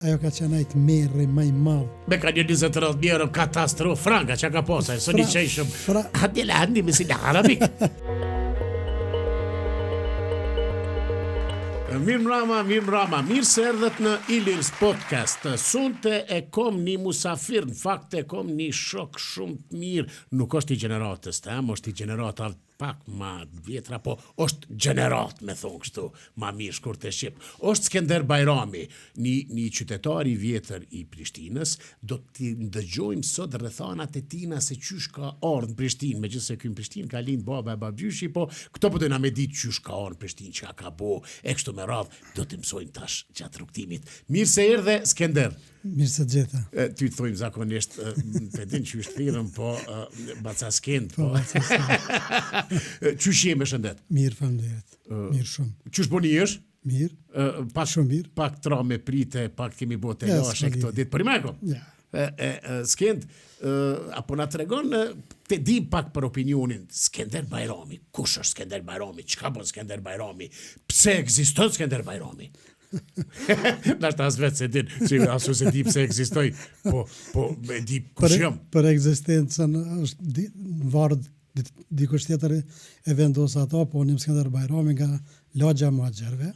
Ajo ka qenë ajtë merri më i madh. Me ka një 20 euro katastrofë franga që ka posa, e së një qeshëm. Hadi la handi me si në arabik. Mirë se erdhët në Ilir's Podcast. Sunte e kom një musafir, në fakt e kom një shok shumë të mirë. Nuk është i gjeneratës, është i gjeneratës pak ma vjetra, po është gjenerat, me thonë kështu, ma mirë shkurt e Shqip. Është Skender Bajrami, një qytetar i vjetër i Prishtinës, do t'i ndëgjojmë sot rrethanat e tina se qysh ka ardhur në Prishtinë, megjithëse ky në Prishtinë ka lind baba e babgjyshi, po këto po dojna me ditë qysh ka ardhur në Prishtinë, çka ka bo, e kështu me radhë, do t'i mësojmë tash gjatë rrugtimit. Mirë se erdhe Skender. Mirë se gjeta. Ty të thojmë zakonisht, pedin që është thirëm, po bacaskend, po. Qysh jemi shëndet? Mirë, faleminderit. Mirë shumë. Qysh po një është? Mirë. Shumë mirë. Pak tra me prite, pak kemi bote lashe këto ditë. Për i meko? Ja. Skend, apo na tregon, te di pak për opinionin, Skender Bajrami. Kush është Skender Bajrami? Çka bën Skender Bajrami? Pse ekziston Skender Bajrami? Nashta as vetë se din, që asu se di pse ekzistoj, po me di kush jam. Për ekzistencën është varë dikush tjetër e vendos ato, po unë Skender Bajrami nga lagja Muhaxherve.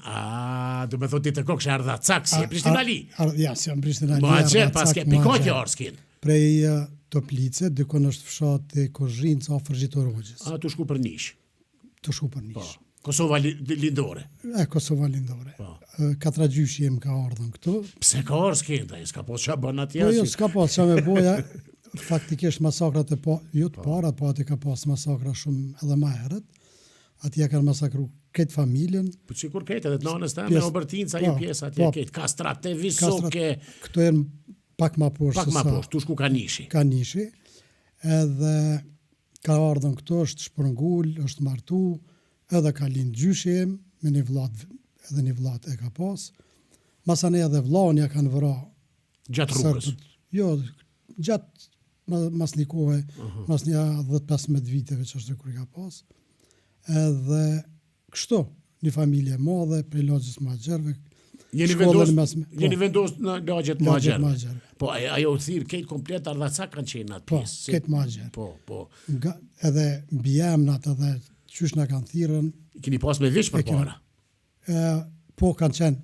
Do me thot ti të kokë që ardha cak, si e Prishtina Ali. Ja, si e Prishtina Ali. Muhaxher, paske pikotje orskin. Prej Toplice, dykon është fshati Kozhinca, afër Zhitorogjës. Tu shku për nish. Tu shku për nish. Kosova lindore. Kosova lindore. Katra gjyshi jem ka ardhën këtu. Pse ka ardhë Skenda? S'ka pos qa bën atje? Po jo, s'ka pos qa me boja. Faktikisht masakrat e jo të para, po ati ka pas masakra shumë edhe ma herët. Ati ja kanë masakru këtë familjen. Po që kur këtë edhe të nanës të me Obertinca, një pjesë atje këtë. Kastrate, Visoke. Këto e pak ma poshtë. Pak ma poshtë, tu shku ka nishi. Ka nishi. Edhe ka ardhën këto, është shpërngull, është martu, edhe ka lind gjyshem, me një vlat, edhe një vlat e ka pas. Masane edhe vlania kanë vëra. Gjatë rrugës? Jo, gjatë mas një kohë, mas një 10-15 viteve që është kur i ka pas. Edhe kështu, një familje madhe, prej lagjës Muhaxherve. Jeni vendos në lagjët Muhaxherve? Po, ajo u thirë, këtë komplet ardhaca kanë qenë atë pjesë? Po, këtë Muhaxher. Po. Edhe bijemnat edhe qysh në kanë thirën. Keni pas me veç për para? Po, kanë qenë.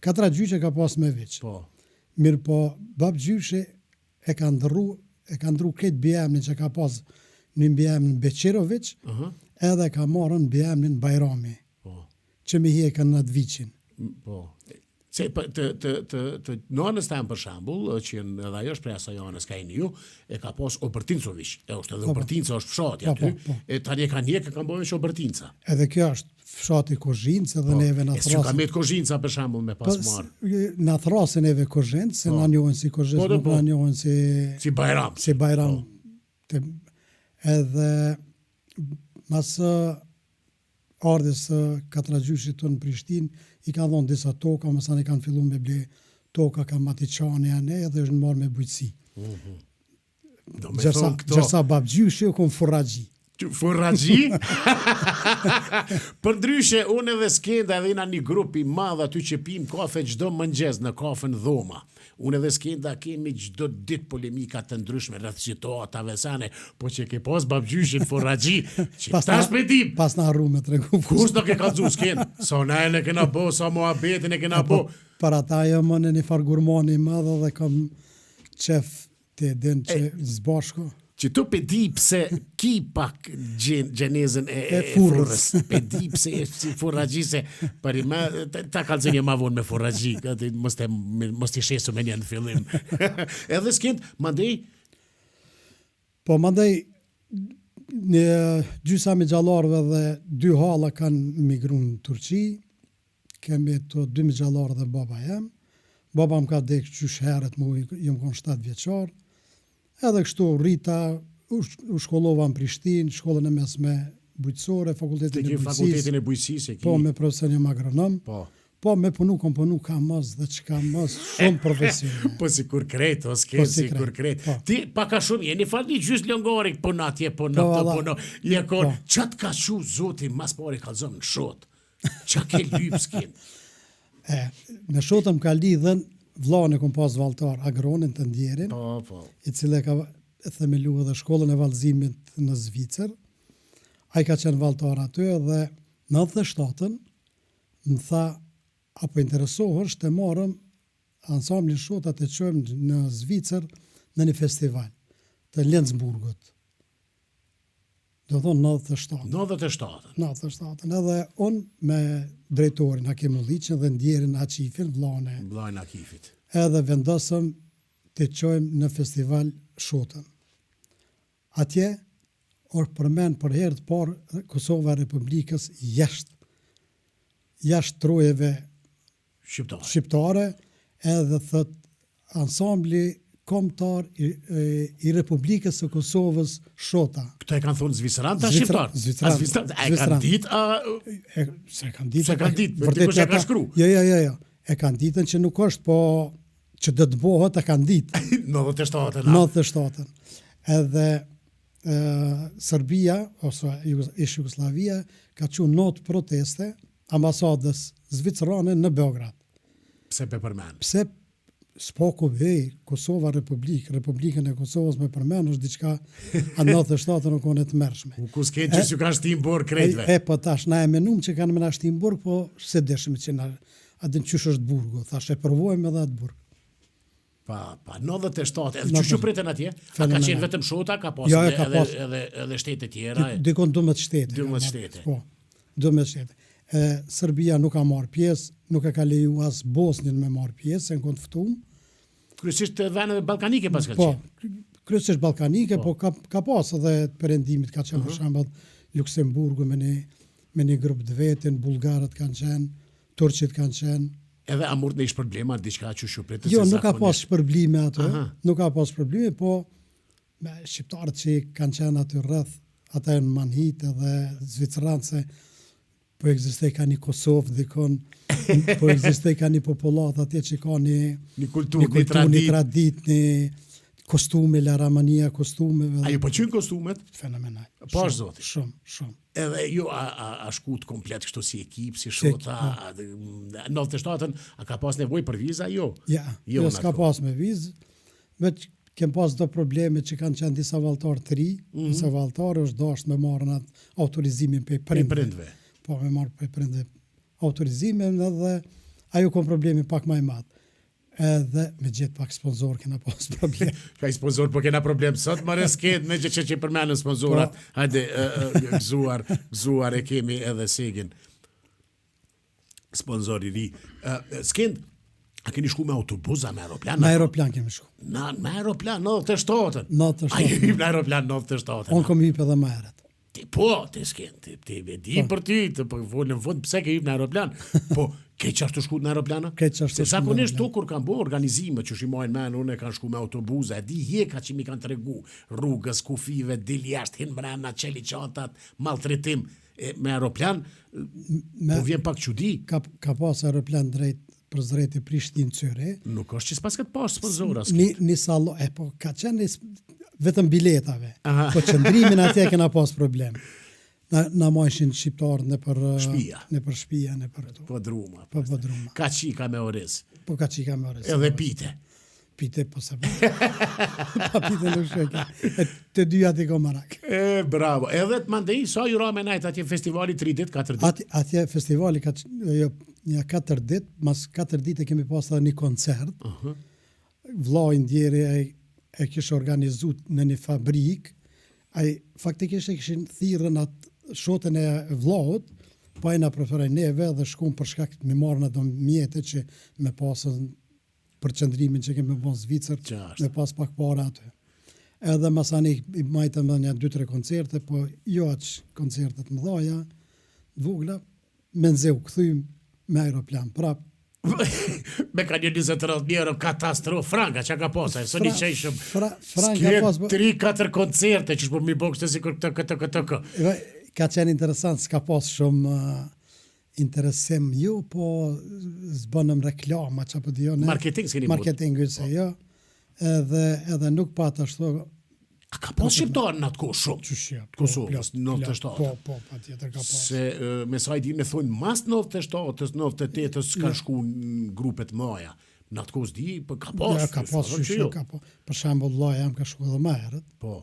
Katra gjyshe ka pas me veç. Mirë po, bab gjyshe e ka ndru këtë bijemnin që ka pas një bijemnin Beqerović, edhe ka marrën bijemnin Bajrami, që me hi e kanë në të viqin. Se të nonës të për shambull, që edhe ajo është prej asaj anës ka ju, e ka pas Obertincović, është edhe Obertinca është fshati aty, e tani e ka njekë, ka bojnë që Obertinca. Edhe kjo është fshati Kozhinca edhe neve në thrasin. E që ka met Kozhinca për shambull me pas marë? Në thrasin neve Kozhinca, se në njohen si Kozhinca, nuk në njohen si Bajram. Si Bajram. Edhe masë ardhës katra gjyshit të në Prishtinë, i ka dhonë disa toka, mësane kanë fillu me ble toka ka Matiqani ane, edhe është në marrë me bujtësi. Gjërsa babgjyshi u konë furragji. Furragji? Për ndryshe, unë edhe Skenda edhe ina një grupi madh aty që pim kafe çdo mëngjes në kafën Dhoma. Unë edhe Skenda kemi çdo ditë polemika të ndryshme rreth situatave sane, po që ke pas babgjyshin furragji, që tash me dim. Pas na harru me tregu. Kush do ke kallzu Skenda? Sa na e kena bo, sa muhabetin e kena bo. Para ta jo më në një farë gurmani madh dhe kam qef të din që zbashko. Që tu pe di pse ki pak gjenezën e furrës. Pe di pse e si furragji se për i me, ta kalëzën e ma vonë me furragji, mos t'i shesu me një në fillim. Edhe Skend, mandej? Po, mandej, një gjysa me gjallarve dhe 2 hala kanë migru në Turqi, kemi të 2 me gjallarë dhe baba jem. Baba më ka dekë qysh heret, jëmë konë 7 vjeqarë. Edhe kështu rrita, u shkollova në Prishtinë, shkollën e mesme bujqësore, fakultetin e bujqësisë. Fakultetin e bujqësisë e ki? Po, me profesion jam agronom. Po, me punu ka mos dhe që ka mos shumë profesion. Po, si kur kretë, o s'ke, si kur kretë. Ti, paka shumë, jeni falë një gjysë lëngorik, po natje, po natë, je konë. Qatë ka shu, zoti, mas pari kalzëm në shotë. Qa ke lypë s'kin? Në shotëm ka lidhen vllahun e kom pas valltar Agronin të Ndjerin, Po. i cili ka themeluar edhe shkollën e vallëzimit në Zvicër. Ai ka qenë valltar aty dhe në 97-ën më tha, apo interesohesh të marrëm ansamblin Shota të çojmë në Zvicër në një festival të Lenzburgut. Do thonë 97. 97. Edhe unë me drejtorin Hakim Ulliqin dhe Ndjerin Aqifin, Vllajën Akifit. Edhe vendosëm të çojmë në festival Shotën. Atje përmend për herë të parë Kosova e Republikës jashtë trojeve shqiptare, edhe thot ansambli kombëtar i Republikës së Kosovës Shota. Këto e kanë thonë Zviceranë ta shqiptar? Zviceranë. E kanë ditë Se kanë ditë. Se kanë ditë, dikush e ka shkru. Jo. E kanë ditën që nuk është, po që do të bëhet e kanë ditë. 97-ën. Edhe Serbia ose Jugoslavia ka qenë notë proteste ambasadës zvicerane në Beograd. Pse pe përmend? Pse s'po Kosova Republikën e Kosovës me përmend është diçka a 97 nuk kanë të mërshme. Ku s'ke që s'ju kanë shtim burg krejtve. Po tash na e menum që kanë me na shtim burg, po se deshëm që na atë qysh është burgu, thash e provojmë edhe atë burg. Pa 97, edhe çu pritën atje? A ka qenë vetëm Shota, ka pas edhe shtete tjera? Dikon 12 shtete. 12 shtete. Po, 12 shtete. Serbia nuk ka marrë pjesë, nuk e ka leju as Bosnjën me marrë pjesë, se në konë të ftumë. Kryesisht veneve balkanike pas ka qenë. Po, kryesisht balkanike, po ka pas edhe perëndimit ka qenë për shembull Luksemburgu me një grup të vetin, bullgarët kanë qenë, turqit kanë qenë. Edhe a mund të ish problema diçka që shupret? Jo, nuk ka pas probleme ato. Nuk ka pas probleme, po me shqiptarët që kanë qenë aty rreth, ata janë manhit edhe zviceranë, po ekzistoj ka një Kosovë dikon, po ekzistoj ka një popullat atje që ka një kulturë, një tradit, një kostume, laramania kostumeve. A ju pëlqejnë kostumet? Fenomenal. Po është zoti. Shumë. Edhe ju a shkut komplet kështu si ekip, si Shota, 97-ën, a ka pas nevojë për viza? Jo. Ja, jo s'ka pas me vizë, veç kem pas do probleme që kanë qenë disa valltar të ri, disa valltarë është dashur me marrën atë autorizimin për prindve. Po me marrë për prindve autorizimin edhe ajo kom probleme pak më i madh. Edhe me gjithë pak sponsor kena pas problem. Ka i sponsor, po kena problem sot, më resket me gjithë që përmenë sponsorat. Hajde, gëzuar e kemi edhe Segin. Sponsor i ri. Skend, a keni shku me autobus a me aeroplan? Me aeroplan kemi shku. Me aeroplan, 97-ën. 97-ën. A ju hyp në aeroplan 97-ën. Unë kom hyp edhe më herët. Ti Skend, ti e di për ty, po në fund pse ke hyp në aeroplan. Po, ke qashtu shku në aeroplana? Se zakonisht tu kur kanë bo organizime që shimojnë men, unë e kanë shku me autobuza, e di hjeka që mi kanë të regu rrugës, kufive, dil jashtë, hinë mrena, qeli qatat, maltretim. Me aeroplan, po vjen pak çudi. Ka pas aeroplan për zrejt e Prishtinë Cyre. Nuk është që s'pas këtë pas sponsora. Një salon, po ka qenë vetëm biletave. Po qëndrimin atje kena pas problem. Na mojshin shqiptarët në për shtëpia, në për to. Po druma. Ka qika me oriz. Po ka qika me oriz. Edhe pite. Pite po se pa pite nuk sheka. Të dyja ti komarak. Bravo. Edhe të mandej, sa ju ra me najt atje festivali 3 dit, 4 dit? Atje festivali ka një 4 dit, mas 4 dit e kemi pas edhe një koncert. Vllai Ndjeri e kishë organizut në një fabrik, faktikisht e kishin thirrën atë Shotën e vllaut, po e na preferojnë neve dhe shkum për shkak të me marrën ato mjete që me pasën për qëndrimin që kemi bën Zvicër, me pas pak para aty. Edhe masani i majtëm dhe një 2-3 koncerte, po jo aq koncertet mëdhaja, vogla, me nxeu kthym me aeroplan prap. Me ka një 20 euro katastrof, franka që ka posa, së një qeshëm. Franka pas... 3-4 koncerte që shpo mi bokës të si këtë. Ka qenë interesant, s'ka pas shumë interesim, jo, po zbënëm reklama, që po dijo, marketing s'keni bërë. Marketing, se jo, edhe nuk pat ashtu. A ka pas shqiptarë në atë kohë shumë? Qëshja. Kosovës, 97. Po, pa tjetër ka pas. Se me sa i di me thonë, mas 97-ës, 98-ës, s'ka shku në grupet maja. Në atë kohë s'di, po ka pas. Ka pas ka pas. Për shembull vllai jam ka shkuar edhe më herët. Po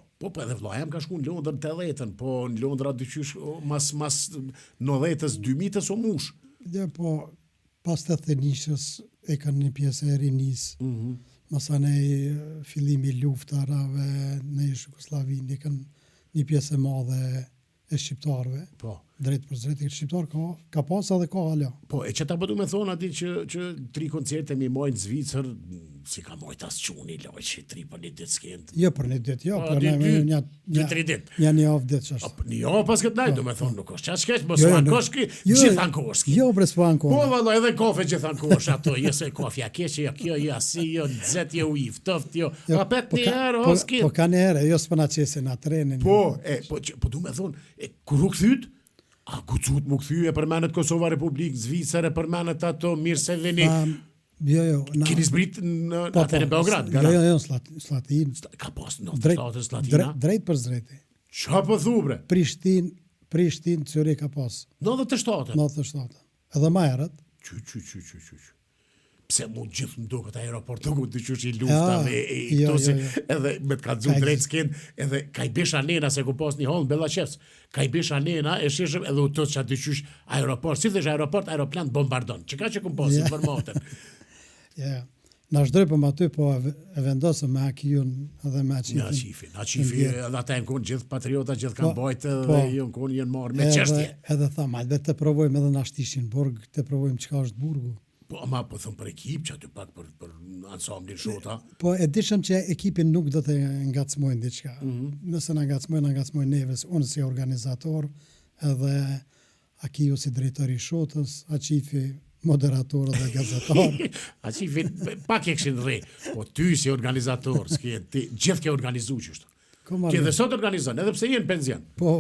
edhe vllai jam ka shkuar në Londër 80-ën, po në Londra dyqysh mas 90-s 2000-s o mush. Ja, po pas të thënishës e kanë një pjesë e rinis. Masanej fillimi i luftarave në Jugosllavinë kanë një pjesë e madhe e shqiptarëve. Po. Drejt për drejt e shqiptar ka pas edhe ka hala. Po, e që ta bëdu me thonë ati që 3 koncerte mi mojnë Zvicër, si ka mojtë asë quni, lojë 3 për një ditë s'kend. Jo për një ditë, jo, për një 3 ditë. Një javë ditë që është. Jo, pas këtë najtë, du me thonë, nuk është qash keq, mos anë koshki, gjithan koshki. Jo, bre s'pan koshki. Po, valla, edhe kafe gjithan kosh, ato, jesë e kofja keqe, jo kjo, jo asi, jo nëzet, jo ujif, tëft, jo. Apet një herë, o s'kin. Po ka një herë, jo s'pëna qesin a trenin. Po, du me thonë, kur u këthyt, a gucut mu këthy e përmenet Kosova Republikë, Zvicër e përmenet ato, mirë se veni. Jo. Keni zbrit në atër e Beograd, gara? Jo, Slatin. Ka pas në Slatën Slatina? Drejt për zrejti. Qa për thubre? Prishtin, Cyri ka pas. 97? 97. Edhe ma erët. Qy. Pse mu gjithë më duket aeroport të ku të qysh i luftave i këtosi, edhe me të ka dzunë drejtë s'ken, edhe ka i besha nena se ku pas një holë në Bellashevs, ka i besha nena e shishëm edhe u tëtë që aty qysh aeroport, si thesh aeroplan bombardon, që ka që ku pas informatën. Na shdrejpëm aty, po e vendosëm me Akijun edhe me Aqifin. Aqifi edhe ata e në konë gjithë patriota, gjithë kanë bajtë edhe ju në konë jenë marë me qështje. Edhe thama, dhe të provojmë edhe në ashtishin burg, të provojmë qka është burgu. Po, ama po thëmë për ekip, që aty pak për ansamblin shota. Po, e dishëm që ekipin nuk do të ngacmojnë diçka. Nëse në ngacmojnë neves, unë si organizator, edhe Akiju si drejtori shotës, Aqifi moderator dhe gazetar. Aqifi, pak e këshin rre, po ty si organizator, ti gjithë ke organizu qështu. Ke dhe sot organizon, edhe pse jenë penzion. Po.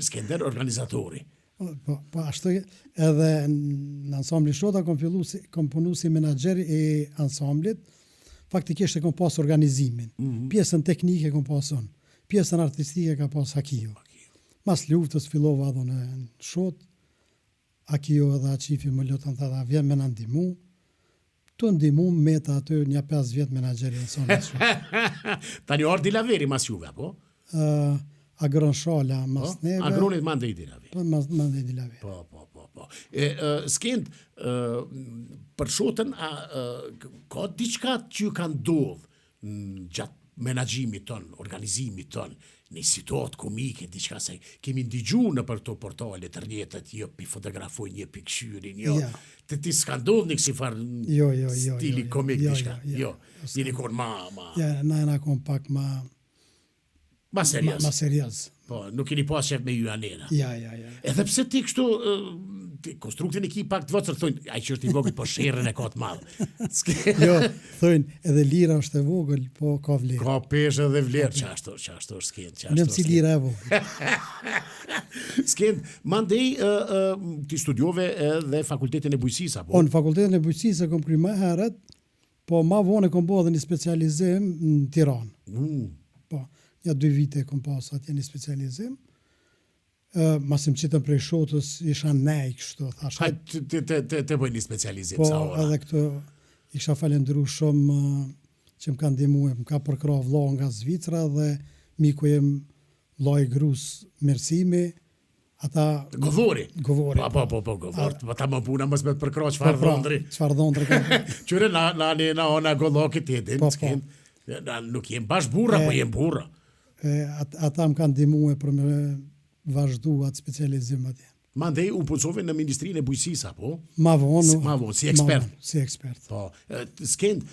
Skender organizatori. Po ashtu edhe në ansamblin shota kom punu si menaxher i ansamblit, faktikisht e kom pas organizimin. Pjesën teknike kom pas unë, pjesën artistike ka pas Akiju. Mas luftës fillova edhe në shot, Akiju edhe Aqifi më lutën të da vjen me në ndimu, të ndimu me të aty një 5 vjetë menaxher i ansamblit shota. Ta një orë Dilaveri mas juve, po? Agron Shala mas neve. Agronit mande i Dilaveri. Po, mande i Dilaveri. Po. Skend, për shotën, ka diçka që ju kanë dodhë gjatë menaxhimit ton, organizimit ton, një situatë komike, diçka se kemi ndigju në për të portalet të rrjetet, jo pi fotografoj, një pi këshyrin, jo. Të ti s'ka ndodhë një kësi farë stili komik diçka. Jo, një kon ma... Ja, na e na kon pak Ma serios. Ma serios. Po, nuk keni pas shef me ju anena. Ja. Edhe pse ti kështu, konstruktin e ki pak të vëcër, thujnë, aj që është i vogël, po sherën e ka të madhë. Jo, thujnë, edhe lira është e vogël, po ka vlerë. Ka peshë edhe vlerë, qashtu është skend. Nëmë si lira e vogël. Skend, mandej ti studiove dhe fakultetin e bujësisa, po? Po, në fakultetin e bujësisa kom kry më herët, po ma vonë kom bo edhe një specializim në Tiranë. Po, ja 2 vite kom pas atje një specializim. Masim qitëm prej shotës, isha nej kështu, thash. Te bëj një specializim, sa ora. Po, edhe këtu isha falendru shumë që më kanë dimu, më ka përkra vlo nga Zvicra dhe miku jem vloj grus Mersimi, ata... Govori? Govori. Po, govori. Pa ta më puna mësë me të përkra qëfar dhondri. Qëfar dhondri ka. Qyre na ona golokit jetim, nuk jem bash burra, po jem burra. Ata më kanë dimu për me vazhdu atë specializim atje. Mandej u punësove në Ministrinë e Bujësisë, po? Ma vonë, si ekspert. Si ekspert. Po, Skend,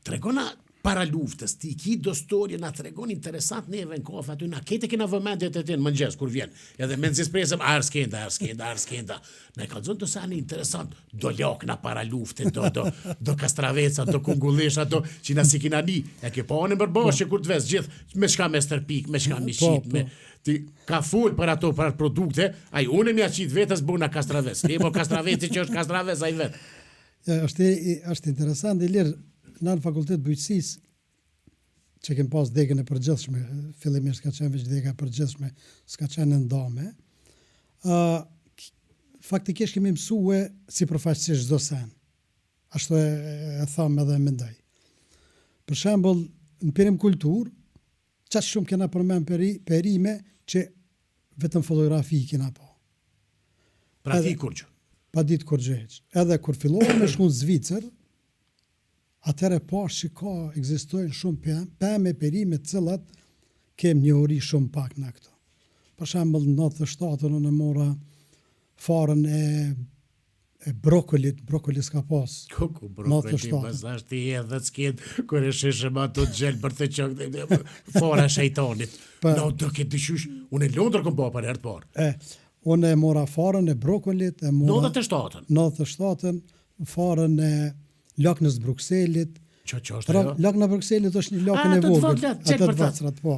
tregona para luftës, ti ki do storje, na tregon interesant neve në kofë aty, na kete kena vëmendjet e ti në mëngjes, kur vjen. Edhe me nëzis presëm, arë skenda. Na e kalzon të sa një interesant, do lakna para luftën, do kastraveca, do kungullisha, do që na si kina ni. E ke pa onë përbashë kur të ves gjithë, me shka me stërpik, me shka me shqit, me... Ti ka full për ato për produkte, aj unë mi a qitë vetës buna kastraves. Ti mo kastraveci që është kastraves, aj vetë. Është interesant, i lirë, në fakultet bujqësis, që kem pas degën e përgjithshme, fillimisht s'ka qenë veç dega e përgjithshme, s'ka qenë ndame, faktikisht kemi mësue si përfaqësisht çdo sen. ashtu e tham edhe mendoj. Për shembull, në perim kultur, çaq shumë kena përmend perime që vetëm fotografi kena pa. Pra ti kur gjë. Pa ditë kur gjë heq. Edhe kur fillova me shku në Zvicër, atëherë pash që ekzistojnë shumë pemë perime të cilat kem njohuri shumë pak në këto. Për shembull, në 97 unë mora farën e brokolis ka pas. Kuku brokoli, pastaj ti edhe s'ket kur e shishëm ato gjel për të qokë, fora shejtanit. No, do ke dyshysh, unë e Londër kom pa për herë të parë. Unë e mora farën e brokolit, e mora 97-ën, farën e laknës Brukselit. Që është ajo? Lakna Brukselit është një lakën e vogël, atë të vacrat, po.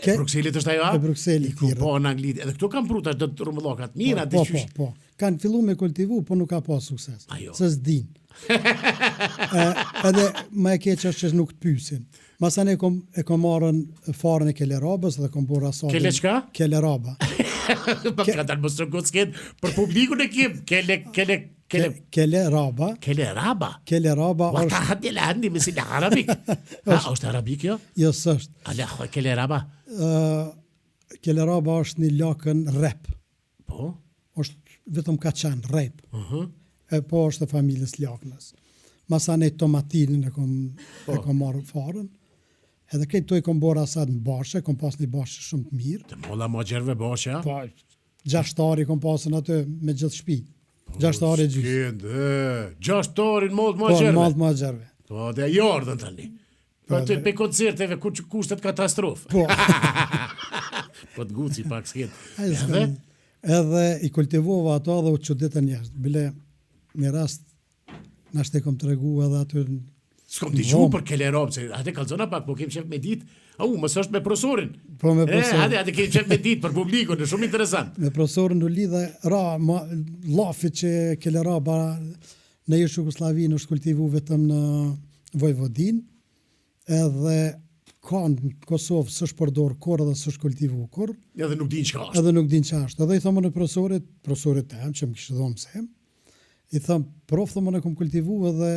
E Brukselit është ajo? E Brukselit. Ku po në Angli, edhe këtu kanë pruta do të rumullokat mira dyshysh. Po. Kanë fillu me kultivu, po nuk ka pas sukses. Se s'din. Edhe më e keq është që nuk të pyesin. Masan e kom marrën farën e kelerabës dhe kom bërë asadin. Kele çka? Keleraba. Pa ka dalë mos të sket për publikun e kim. Keleraba. Keleraba është... Wata haddi l'andi misil arabik. Është arabik jo? Jo, s'është. Ale, keleraba? Keleraba është një lakën rep. Po? është vetëm ka qenë rep. E po është e familjes laknës. Masane tomatinin e kom marrë farën. Edhe këtë to i kom bërë asad në bashe, kom pas një bashe shumë të mirë. Të molla ma gjerve bashe, ja? Po, 6 tari kom pasën atë me gjithë shtëpi. 6 tari gjysë. 6 tarin mollë ma gjerve? Po, mollë ma gjerve. Po, dhe jardën tani. Po, të pe koncerteve, kur që kushtet katastrofë. Po. Po, të guci pak s'ket. Edhe i kultivova ato dhe u quditën jashtë. Bile, një rast, nashtë e kom të regu edhe aty... S'kom t'i gjuhë për kelerabë, se hate kalzona pak, po kem qef me dit, mësë është me profesorin. Po, me profesorin. Hate kem qef me dit për publikun, në shumë interesant. Me profesorin u lidhe lafi që keleraba në Jugoslavinë është kultivu vetëm në Vojvodin, edhe ka në Kosovë s'është përdor kur edhe s'është kultivu kur. Edhe nuk din që është. Edhe i thëmë në profesorit tem, që më kishë dhomë se, i thëmë, prof, thëmë në kom kultivu edhe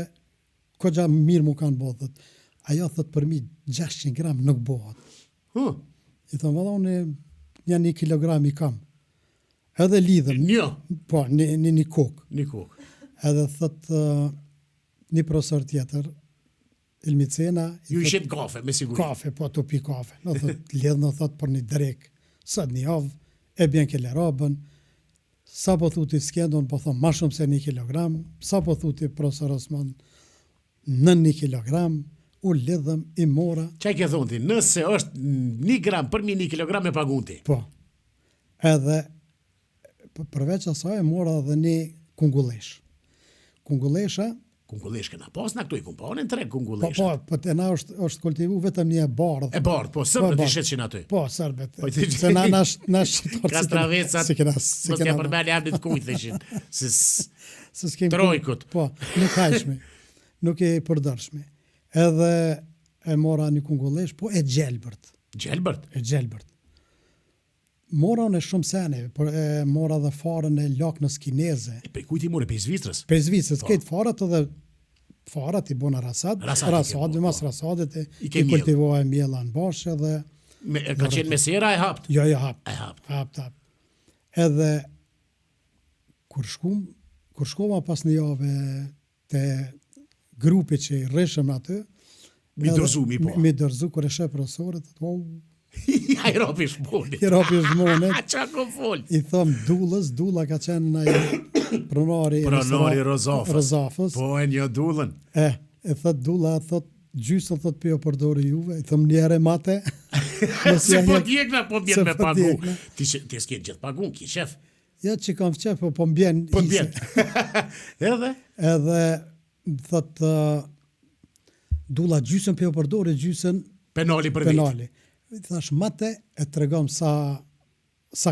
ko gja mirë mu kanë bëdhët. Ajo thët për mi 600 gram nuk bëdhët. I thëmë, valla unë një kilogram i kam. Edhe lidhëm. Po, një kokë. Edhe thët një profesor tjetër, Ilmicena. Ju ishet kafe, me siguri. Kafe, po, të pi kafe. Në thët, lidhë në thët për një drek. Sët një avë, e bjen kelerabën. Sa po thuti skendon, po thëmë, ma shumë se 1 kilogram. Sa po thuti profesor Osman, në 1 kilogram, u lidhëm, i mora. Qaj ke thonë ti, nëse është 1 gram për 1 kilogram e pagun ti? Po. Edhe, përveç asaj, mora dhe një kungullesh. Kungullesh këna pas në këtu i kumpanin 3 kungullesh. Po, të na është kultivu vetëm një bardh. E bardh, po, sërbet i shetë që në aty. Po, sërbet. Se na shqitarë. Kastravecat, mos kja përbeli abnit kujtë dhe shetë. Trojkut. Po, nuk hajshme. Nuk e përdërshme. Edhe e mora një kungullesh, po e gjelbërt. Gjelbërt? E gjelbërt. Mora në shumë sene, por e mora dhe farën e laknës kineze. E pe kujti mure, pe Zvicrës? Pe Zvicrës, këtë farat edhe farat i bona rasad, mas rasadet i kultivoha e mjela në bashkë edhe... Ka qenë mesera e hapt? Jo, hapt. Edhe kur shkoma pas një jave të grupi që i rreshëm atë, mi dërzu, kur e shë profesorit, I ropi shmonet. Qa ko fol? I thëmë dula ka qenë në pronari Rozafës. Po e një dullën. E thët dula, thët gjysën thët për jo përdori juve, i thëmë njere mate. Se po t'jekna, po m'bjen me pagu. Ti s'ke gjithë pagu, ki shef? Ja që kam qef, po m'bjen. Po m'bjen. Edhe thët dula gjysën për jo përdori, gjysën penali për vit. I thash, mate e të regom sa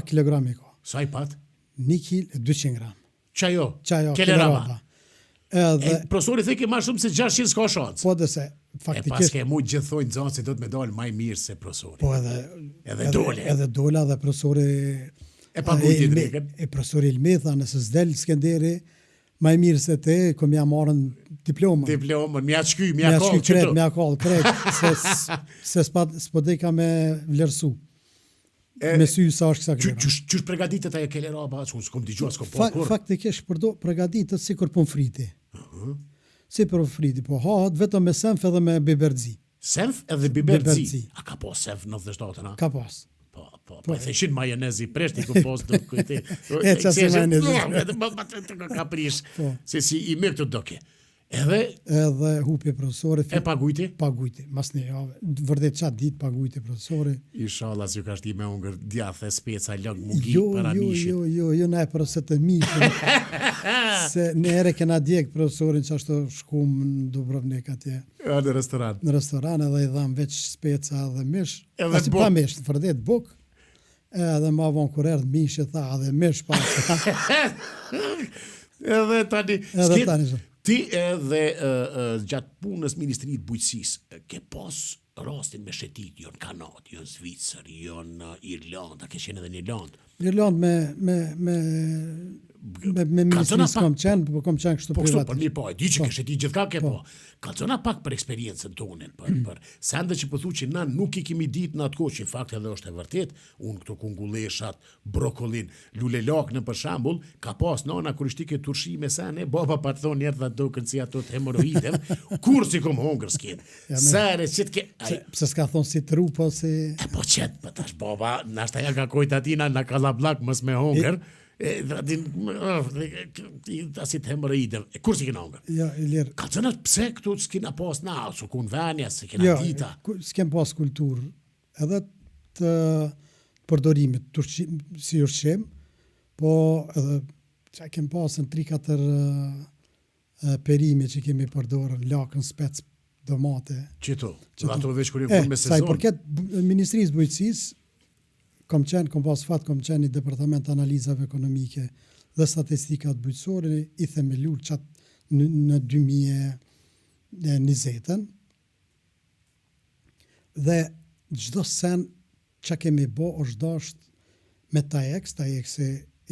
kilogrami ka. Sa i pat? 200 gram. Qajo? Keleraba. Profesori the ke ma shumë se 600 s'ka shancë. Po dhe se, faktikisht... E pas ke mu gjithojnë zonë se do të me dalë maj mirë se profesori. Po edhe dole. Edhe dole dhe profesori... E pa kujti drejken. E profesori Ilmi, tha, nëse s'del Skenderi, Ma e mirë se te, kom ja marrën diplomën. Diplomën, mja shky, Mja mja koll, kret, mja koll, kret, se s'po deka me vlerësu. Me sy sa është kësa krera. Qysh përgatitet ajo kele raba, s'kom digjuar, s'kom po kur. Faktikisht përgatitet si kur pun friti. Si për friti, po hahet vetëm me senf edhe me biberzi. Senf edhe biberzi. A ka pas senf 97-ën, a? Ka pas. Po e theshin majonezi preshti ku pos do kujti. E qa si majonezi. Ka prish. Se si i mirë të doke. Edhe hupi profesori. E pagujti? Pagujti, mas një jave. Vërdet qatë dit pagujti profesori. Inshallah si ka shti me ungër djathë e speca lëng mugi para mishit. Jo, ne për se të mishit. Se në ere kena djek profesorin që ashtu shkum në Dubrovnik atje. Në restoran. Në restoran edhe i dham veç speca dhe mish. Edhe pa mish, në vërdet buk. Edhe ma vonë kur erdhë mishit tha edhe mish pas. Edhe tani. Tani. Ti edhe gjatë punës Ministrisë Bujqësisë, ke pas rastin me shetit, jo në Kanadë, jo në Zvicër, jo në Irlandë, a ke qenë edhe në Irlandë? Irlandë me ministrisë kom qenë, po kom qenë kështu privat. Po kështu, për mirë po, e di që ke shetit gjithka ke po. Kalzona pak për eksperiencën tonin, për sende që pëthu që na nuk i kemi dit në atë kohë, që në fakt edhe është e vërtet, unë këto kungulleshat, brokolin, lulelaknë për shambull, ka pas nana kër ishti ke turshi me sene, baba pa të thonë njerë dhe do kënë si ato të hemoroidem, kur si kom hongër s'kin. Sare që t'ke... Pse s'ka thonë si tru, po si... E po qëtë, për tash baba, nashta ja ka kojt atina në kalablak mës me hongër, asi të hemoroide, kur si kina hongër? Ja, i lirë. Ka të nëtë pse këtu s'kina pas na, su kun venja, se kina dita? S'kem pas kultur, edhe të përdorimit, si ushqim, po edhe që kem pas në 3-4 perime që kemi përdorën, lakën, spec, domate. Qëto? Që ato veç kur i vun me sezon? Sa i përket Ministrisë Bujqësisë, kom pas fat, kom qenë i Departament Analizave Ekonomike dhe Statistikat Bujqësore, i themelur qatë në 2020. Dhe gjdo sen që kemi bo është dasht me TAEX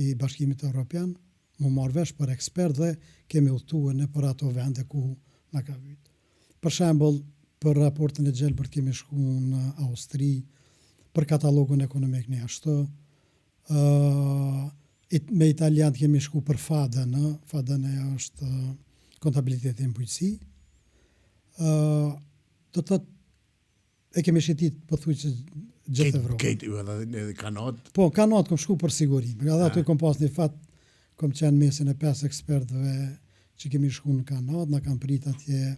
i Bashkimit Evropian, më marrëvesh për ekspert dhe kemi udhëtuar në për ato vende ku na ka vyt. Për shembull, për raportin e gjelbërt kemi shku në Austri, për katalogun ekonomik një ashtu, me italian kemi shku për FADN, FADN është kontabilitetin bujqësi, do të e kemi shetit pëthuj që gjithë Evropë. Kejt edhe Kanadë? Po, Kanadë kom shku për sigurim, edhe aty kom pas një fat, kom qenë mesin e 5 ekspertëve që kemi shku në Kanadë, na kam prit atje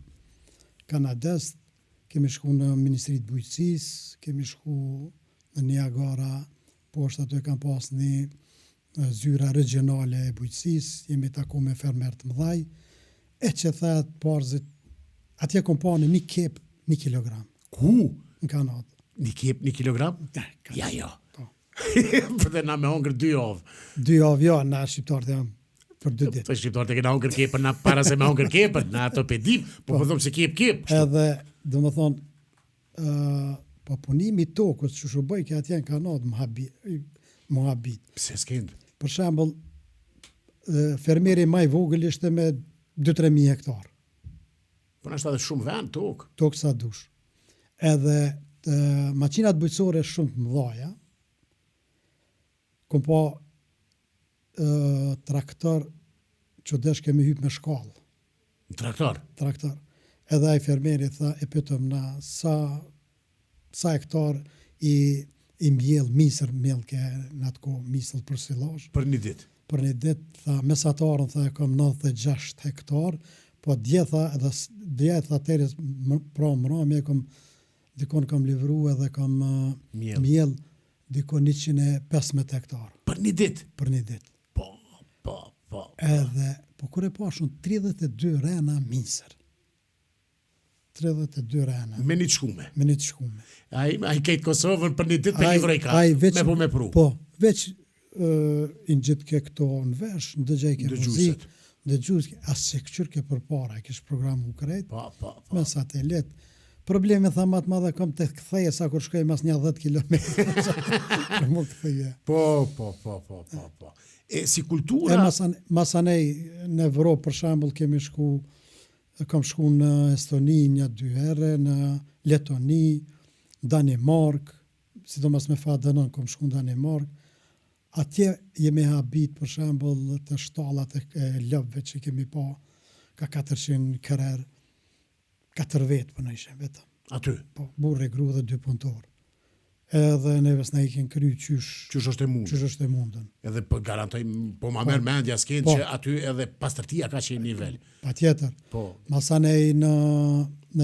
Kanadest, kemi shku në Ministritë Bujqësisë, kemi shku në Niagara, poshtë aty kam pas një zyra regionale e bujqësisë, jemi taku me fermer të mëdhaj, e që thët parzit, atje kom pa në 1 kep 1 kilogram. Ku? Në Kanadë. 1 kep 1 kilogram? Ja, jo. Për dhe na me hongër 2 javë. 2 javë, jo, na shqiptarët jam për 2 ditë. Për shqiptarët e kena hongër kepër, na para se me hongër kepër, na ato pedim, po përdhëm se kep. Edhe, dhe më thonë, po punimi tokës që shubëj ke atje në Kanadë më habit. Pse s'kendë? Për shembull, fermeri maj vogël ishte me 2-3.000 hektarë. Po nështë edhe shumë vend tokë. Tokë sa dush. Edhe makinat bujqësore shumë të mëdhaja, kom pa traktor që desh kemi hyp me shkallë. Traktor? Traktor. Edhe ai fermeri tha, e pyetëm na sa hektar i mbjell misër ke në atë kohë misëll për silazh. Për një ditë? Për një ditë, tha, mesatarën, tha, kam 96 hektar, po djetha atëri, pra mramje, dikon kam livru edhe kam mjell, dikon 115 hektar. Për një ditë? Për një ditë. Po. Edhe, po kur e pashun 32 rena misër. 32 rena. Me një të shkume? Me një të shkume. Ai kejtë Kosovën për një ditë me livroj ka, me pru. Po, veç i në gjithë ke këto në vesh, në dëgjaj ke muzik, dëgjus, asë që këqyr ke për para, kish program u krejt, me satelit, Problemi tha më të madhe kam të ktheje sa kur shkoj mas një 10 kilometra. Për më ktheje. Po. E si kultura... Masanej në Evropë, për shembull, kam shku në Estoni 1-2 herë, në Letoni, Danimark, sidomos me fat dënon, kam shku në Danimark. Atje jemi habit, për shembull, të shtallat e lopëve që kemi pa, ka 400 kërer, 4 vetë për në ishe vetëm. Aty? Po, burre, gru dhe 2 punëtorë. Edhe neves na i ken kry qysh është e mundën. Edhe po garantoj, po ma merr mendja s'ken që aty edhe pastërtia ka qenë nivel. Patjetër. Po. Masanej në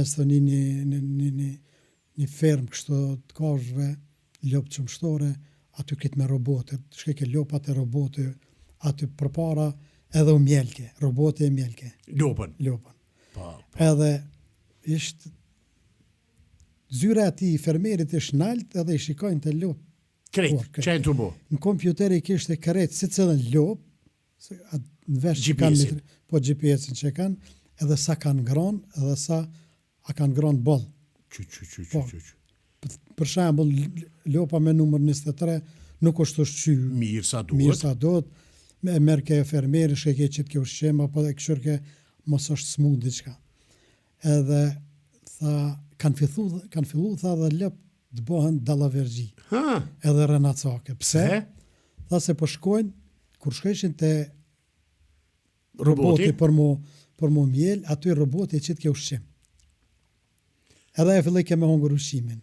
Estoni një ferm kështu të kafshëve, lopë çmshtore, aty këtë me robote, shke ke lopat e robote, aty përpara edhe u mjelke, robote e mjelke. Lopën. Po. Edhe ishtë zyra ati i fermerit ishtë nalt edhe i shikojnë të lopë. Krejt, që e në të bo? Në kompjuteri kishte kërejt si cilën lopë, në vesh që kanë po GPS-in që kanë, edhe sa kanë ngronë, edhe sa a kanë ngronë boll. Për shembull, lopa me numër 23 nuk është shqy mirë sa duhet. Me merr ke fermeri, shke që të ke ushqim, apo dhe këshur mos është smut diçka. Edhe tha, kanë fillu tha dhe lëp të bëhen dallavergji. Edhe renacake. Pse? Tha se po shkojnë, kur shkojshin te roboti për mu mjel, aty roboti që të ke ushqim. Edhe e filloj ke me hongur ushqimin.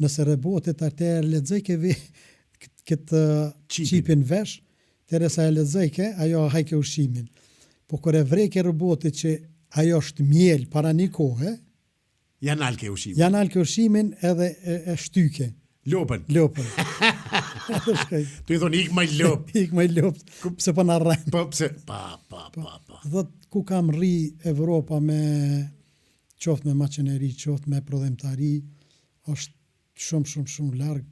Nëse robotit atëherë lexojke këtë çipin vesh, teresa e lexojke, ajo hajke ushqimin. Po kur e vreke robotit që ajo është mjel para një kohe, janë alke ushqimin edhe e shtyke. Lopën. Tu i thonë, ik ma i lopë. Ik ma i lopë, pëse për në rrejnë. Po, pëse, pa. Dhët, ku kam rri Evropa me qoftë me maqeneri, qoftë me prodhimtari, është shumë largë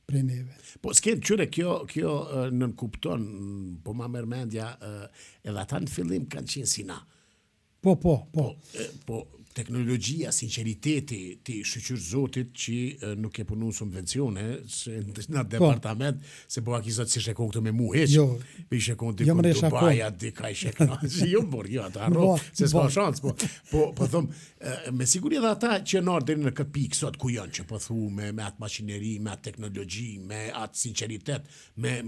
prej neve. Po, s'ken qyre, kjo nën kupton, po ma mërmendja, edhe ata në fillim kanë qenë si na. Po, teknologjia, sinceriteti të shqyqyr zotit që nuk e punu subvencione në departament, se po akizat si shekon këtë me mu heq, pe i shekon të kënë Dubaja, dika i shekon, si jo mërë, jo, ata arro, se s'pa shansë, po thëmë, me siguri edhe ata që nërë dhe në këtë pikë sot, ku janë që po thu me atë makineri, me atë teknologji, me atë sinceritet, me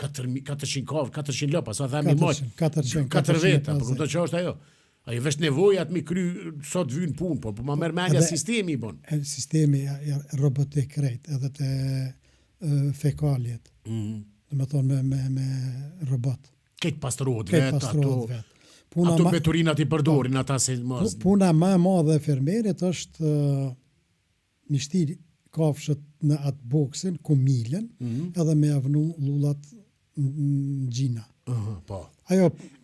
400 kavë, 400 lopa, sa dhe mi mojë, 4 veta, po këmë të që është ajo. A i vesh nevojat mi kry sot vynë punë, po ma mërë menja sistemi i bon. Sistemi robotik krejt, edhe të fekaljet. Dhe me thonë me robot. Këtë pastërot vetë, ato beturinat i përdorin, ata se mos. Puna ma madhe e fermerit është një shtirë kafshët në atë boksin, ku milen, edhe me avnu lullat në gjina. Po.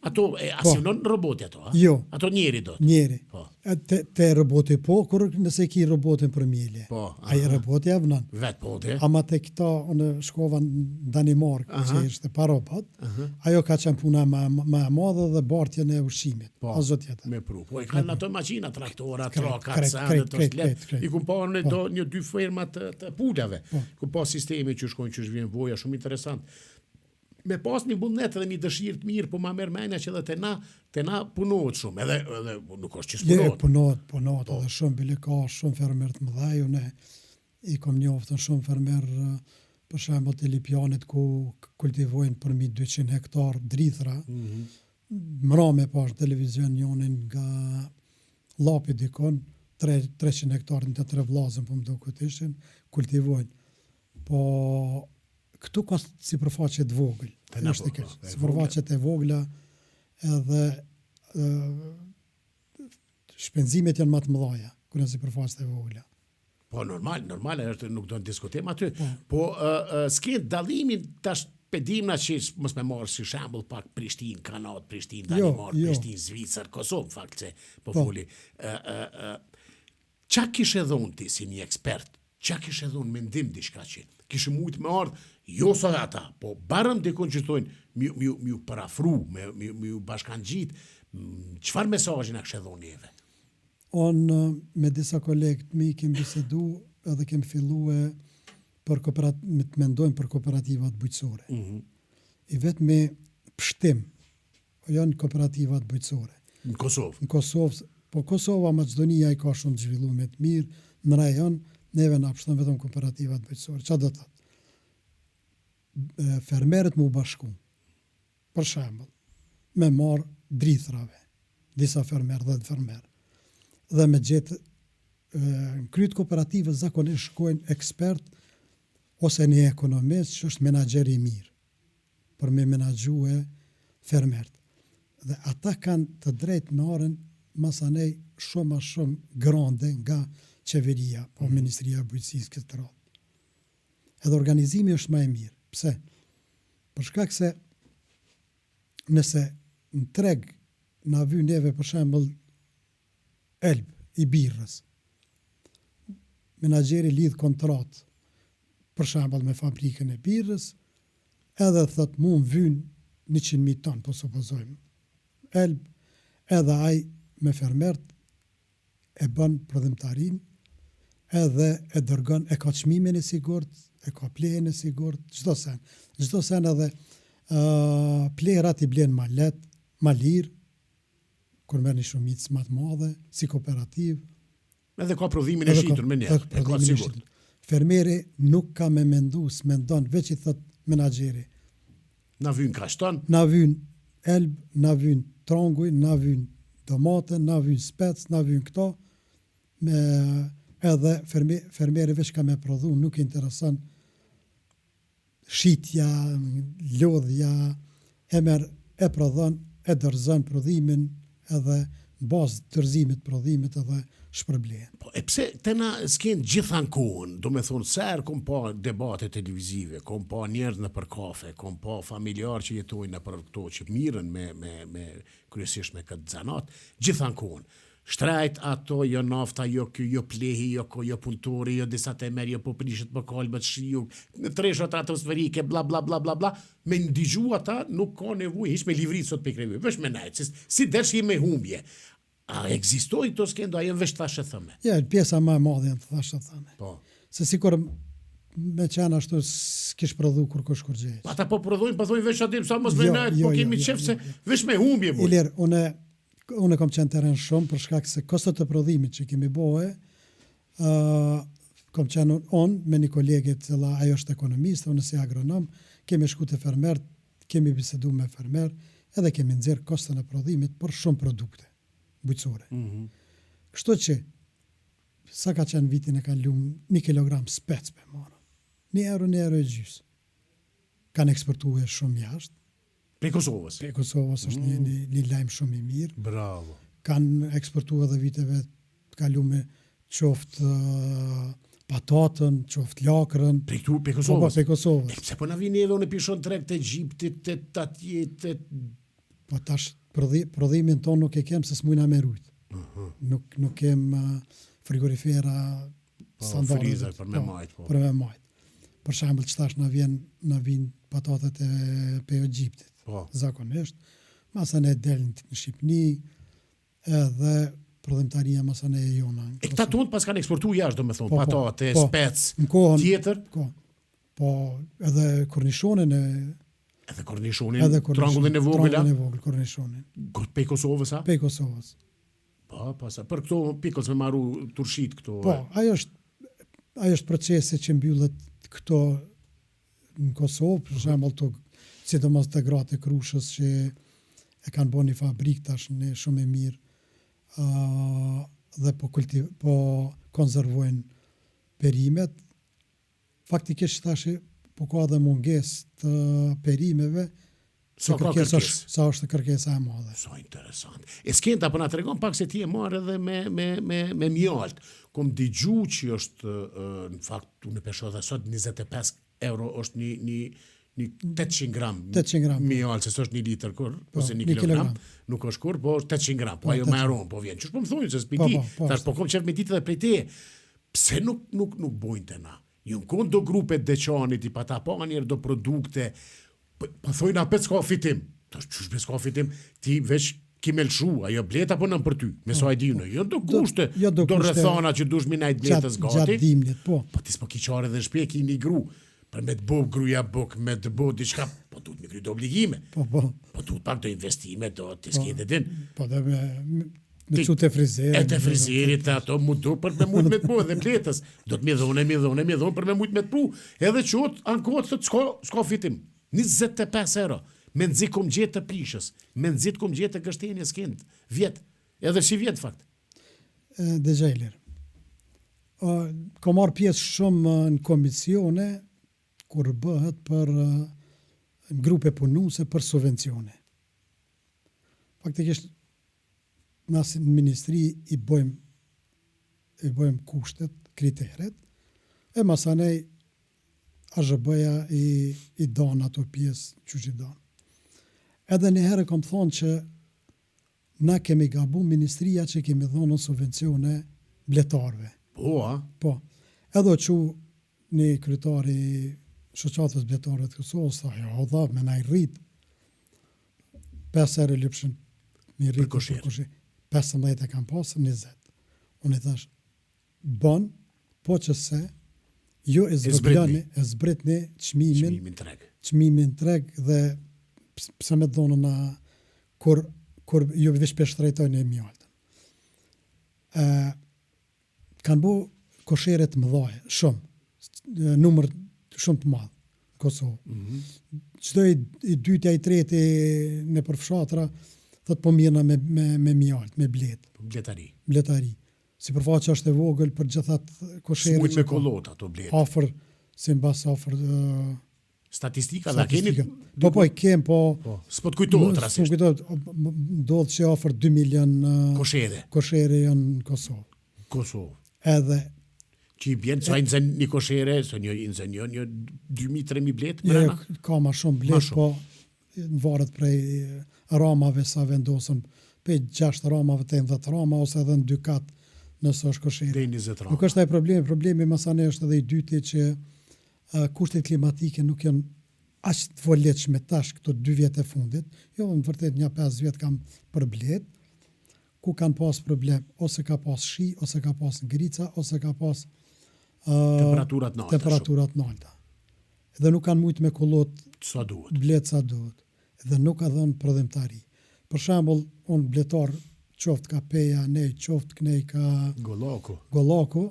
Ato asionon roboti ato, a? Jo. Ato njeri do të? Njeri. Te roboti po, kur nëse ki robotin për mjele. Po. Aja roboti avnan. Vetë po, te? Ama te këta në shkova në Danimark, që ishte pa robot, ajo ka qenë puna ma madhe dhe bartjen e ushqimit. Po, me pru. Po, i kanë ato maqina, traktora, trakat, i kun pa një 2 fermat të pulave. Kun pa sistemi që shkojnë që shvjen voja, shumë interesant. Me pas një vullnet edhe një dëshirë të mirë, po ma merr mendja që edhe te na punohet shumë, edhe nuk është që s'punohet. Punohet, edhe shumë bile ka shumë fermer të mëdhej, ne i kom njoftën shumë fermer, për shembull të Lipjanit, ku kultivojnë për mbi 200 hektar drithra. Mrame pas televizion njonin nga Llapi dikon, 300 hektar në të 3 vllazën, po më duket ishin, kultivojnë. Po këtu ka sipërfaqe të vogël. Sipërfaqet e vogla edhe shpenzimet janë më të mëdha kur janë sipërfaqe të vogla. Po normal është, nuk do të diskutojmë aty. Po s'ke dallimin tash pedimna që mos me marr si shembull pak Prishtinë, Kanat, Prishtinë, Danimark, Prishtinë, Zvicër, Kosovë, fakt se po foli. Çka kishe dhënë ti si një ekspert? Çka kishe dhënë mendim diçka që kishe mujtë me ardhë, jo sa ata, po barëm dikon që thojnë, mi parafru, mi bashkan gjitë, qëfar mesajin a kështë dhoni eve? Unë me disa kolegë të mi kemi bisedu edhe kemi filluar për me të mendojmë për kooperativat bujqësore. I vetë me pështim, janë kooperativat bujqësore. Në Kosovë? Në Kosovë, po Kosova, Maqedonia i ka shumë të zhvilluar të mirë, në rajon, neve na pështon vetëm kooperativat bujqësore. Çfarë do të thotë? Fermerët mu bashku, për shembull, me marë drithrave, disa fermerë, 10 fermerë, dhe me gjetë në kryet kooperative zakonisht shkojnë ekspert ose një ekonomist që është menaxher i mirë për me menaxhue fermerët. Dhe ata kanë të drejtë marrën masanej shumë a shumë grande nga qeveria, po Ministria e Bujqësisë këtë radhë. Edhe organizimi është më i mirë. Pse? Për shkak se nëse në treg na vy neve për shembull Elb i birrës, menaxheri lidh kontratë për shembull me fabrikën e birrës, edhe thot mu më vyn 100.000 ton, po supozojmë. Elb, edhe ai me fermert e bën prodhimtarin, edhe e dërgon, e ka çmimin e sigurt, e ka plejen e sigurt, çdo sen. Çdo sen edhe plerat i blen ma let, ma lirë, kur merr një shumicë më të madhe, si kooperativ. Edhe ka prodhimin e shitur me njerë, e ka sigurt. Fermeri nuk ka me mendu, s'mendon, veç i thot menaxheri. Na vyn kashton? Na vyn Elb, na vyn Tronguj, na vyn domatën, na vyn spec, na vyn këto, edhe fermeri veç ka me prodhu, nuk i intereson shitja, lodhja, e merr, e prodhon, e dorëzon prodhimin, edhe në bazë të dorëzimit prodhimit edhe shpërblehet. Po, e pse të na s'ken gjithan kohën, do me thonë, serë kom pa debate televizive, kom pa njerëz në për kafe, kom pa familjarë që jetojnë në për këto që miren me kryesisht me këtë zanat, gjithan kohën. Shtrajt ato, jo nafta, jo kjo, jo plehi, jo punëtori, jo disa temer, jo po prishet për kalbët shiu, në treshat atmosferike, bla, bla, bla, bla, bla, me ndigju ata nuk ka nevojë hiç me livrit sot pe krejve, vesh me najtë, si dersh je me humbje. A ekzistojnë këto skendo, a jenë vesh thashe thëme? Ja, pjesa më e madhe janë thashe thëme. Po. Se sikur me qenë ashtu s'kish prodhu kur kush kur gjesh. Ata po prodhojnë, po thojnë vesh atim, sa mos me najtë, po kemi qef se vesh me humbje. Ilir, unë kom qenë teren shumë për shkak se kostot e prodhimit që kemi bohe, kom qenë unë me një kolege cila ajo është ekonomiste, unë si agronom, kemi shku të fermer, kemi bisedu me fermer, edhe kemi nxjerr kostën e prodhimit për shumë produkte bujqësore. Kështu që, sa ka qenë vitin e kanë lumë 1 kilogram spec për marë. 1 euro e gjysë. Kanë eksportuar shumë jashtë. Pe Kosovës? Pe Kosovës është një lajmë shumë i mirë. Bravo. Kanë eksportuar edhe viteve të kalume qoftë patatën, qoftë lakrën. Pe Kosovës? Pe Kosovës. Se po na vini edhe unë pishon treg të Egjiptit, të atje, Po tash prodhimin tonë nuk e kem se s'mujna me rujt. Nuk kem frigorifera standarde. Frizar për me majt. Për me majt. Për shembull, që tash na vin patatet e Egjiptit. Zakonisht. Masane delin në Shqipni, edhe prodhimtaria masane e jona. E këta tonë pas kanë eksportu jashtë, do me thonë, patate, spec, tjetër? Po, edhe kornishonin Edhe kornishonin, trangullin e vogël, kornishonin. Pe Kosovës, a? Pe Kosovës. Po, për këto pikëls me marru turshit këto. Po, ajo është procesi që mbyllet këto në Kosovë, për shembull të sidomos të gratë e Krushës që e kanë bërë një fabrikë tash në shumë e mirë dhe po konservojnë perimet. Faktikisht tash po ka dhe mungesë të perimeve sa është kërkesa e madhe. Sa interesant. E s'kenta për na tregon pak se ti e marrë edhe me mjalt. Kom digju që është në fakt, unë pesho dhe sot 25 euro është një 800 gram. 800 gram. Mjalt, se është 1 litër kur, ose 1 kilogram. Nuk është kur, po 800 gram. Po ajo me aron, po vjen. Qështë po më thonjë, se s'piti. Tash po kom qef me ditë dhe prej te. Pse nuk bojnë të na? Jënë konë do grupe deqanit, i pa ta pa njerë do produkte, pa thojnë apet s'ka fitim. Qështë s'ka fitim? Ti veç ki me lëshu, ajo bleta po nën për ty, me so e dinu, jo do kushte, jo do do kushte rrethana që dush mi najt bletës gjatë gati, dimnit, po. po ti s'po ki qare dhe në shpje ki një gru, për me të bo gruja buk, me të bo diçka, po duhet me kry të obligime, Po. po duhet pak të investime, do të s'kete din, Po dhe me cu të frizerit. e të frizerit, ato mu do për me mujt me të bo, dhe bletës, do të mi dhone, për me mujt me të pru, edhe qot, ankot, thët, s'ka fitim, 25 euro, me nëzit kom gjetë të prishës, me nëzit kom gjetë të gështenje s'kend, vjet, edhe si vjet fakt. Dhe gjejler. Ka marrë pjesë shumë në komisione, kur bëhet për grupe punuse për subvencione. Faktikisht, nësë në ministri i bëjmë kushtet, kriteret, e masanej AZB-ja i donë ato pjesë që i donë. Edhe një herë kom thonë që na kemi gabu ministria që kemi dhonë subvencione bletarve. Po, a? Po. Edhe që një kryetari shoqatës bletare të Kosovës, tha, ja, dha, me na i rrit. 5 herë lypshin mi rrit kosher. 15 e kam pasë, 20. Unë i thash, bën, po që se, jo e zbritni çmimin treg dhe pse me dhonë na kur ju veç për shtrejtojnë e mjaltën. Kanë bu kosheret më dhaje, shumë, numër shumë të madhë në Kosovë. Qdo i dytja, i treti në përfshatra, thët po mirëna me mjaltë, me bletë. Bletari. Si përfaqë është e vogël për gjithat koshere. Smujt me kolot ato bletë. Afer, si mbas afer... Statistika dhe keni... Po i kem, po... S'po të kujtohet rasisht. S'po kujtohet, ndodhë që afer 2 milion koshere janë në Kosovë. Edhe... Që i bjenë, sa i nëzën një koshere, sa një 2.000-3.000 bletë? Jo, ka ma shumë bletë, po në varet prej ramave sa vendosën, pe 6 ramave të 10 rama, ose edhe në 2 katë nësë është koshere. Dhe 20 rama. Nuk është taj problemi masane është edhe i dyti që kushtet klimatike nuk janë aq të volitshme tash këto 2 vjet e fundit. Jo, në vërtet një 5 vjet kam për blet, ku kanë pas problem, ose ka pas shi, ose ka pas ngrica, ose ka pas temperaturat nalta. Edhe nuk kanë mujt me kollot sa duhet. Blet sa duhet. Edhe nuk ka dhënë prodhimtari. Për shembull, unë bletar qoftë ka peja, nej, qoftë kënej ka Gollaku,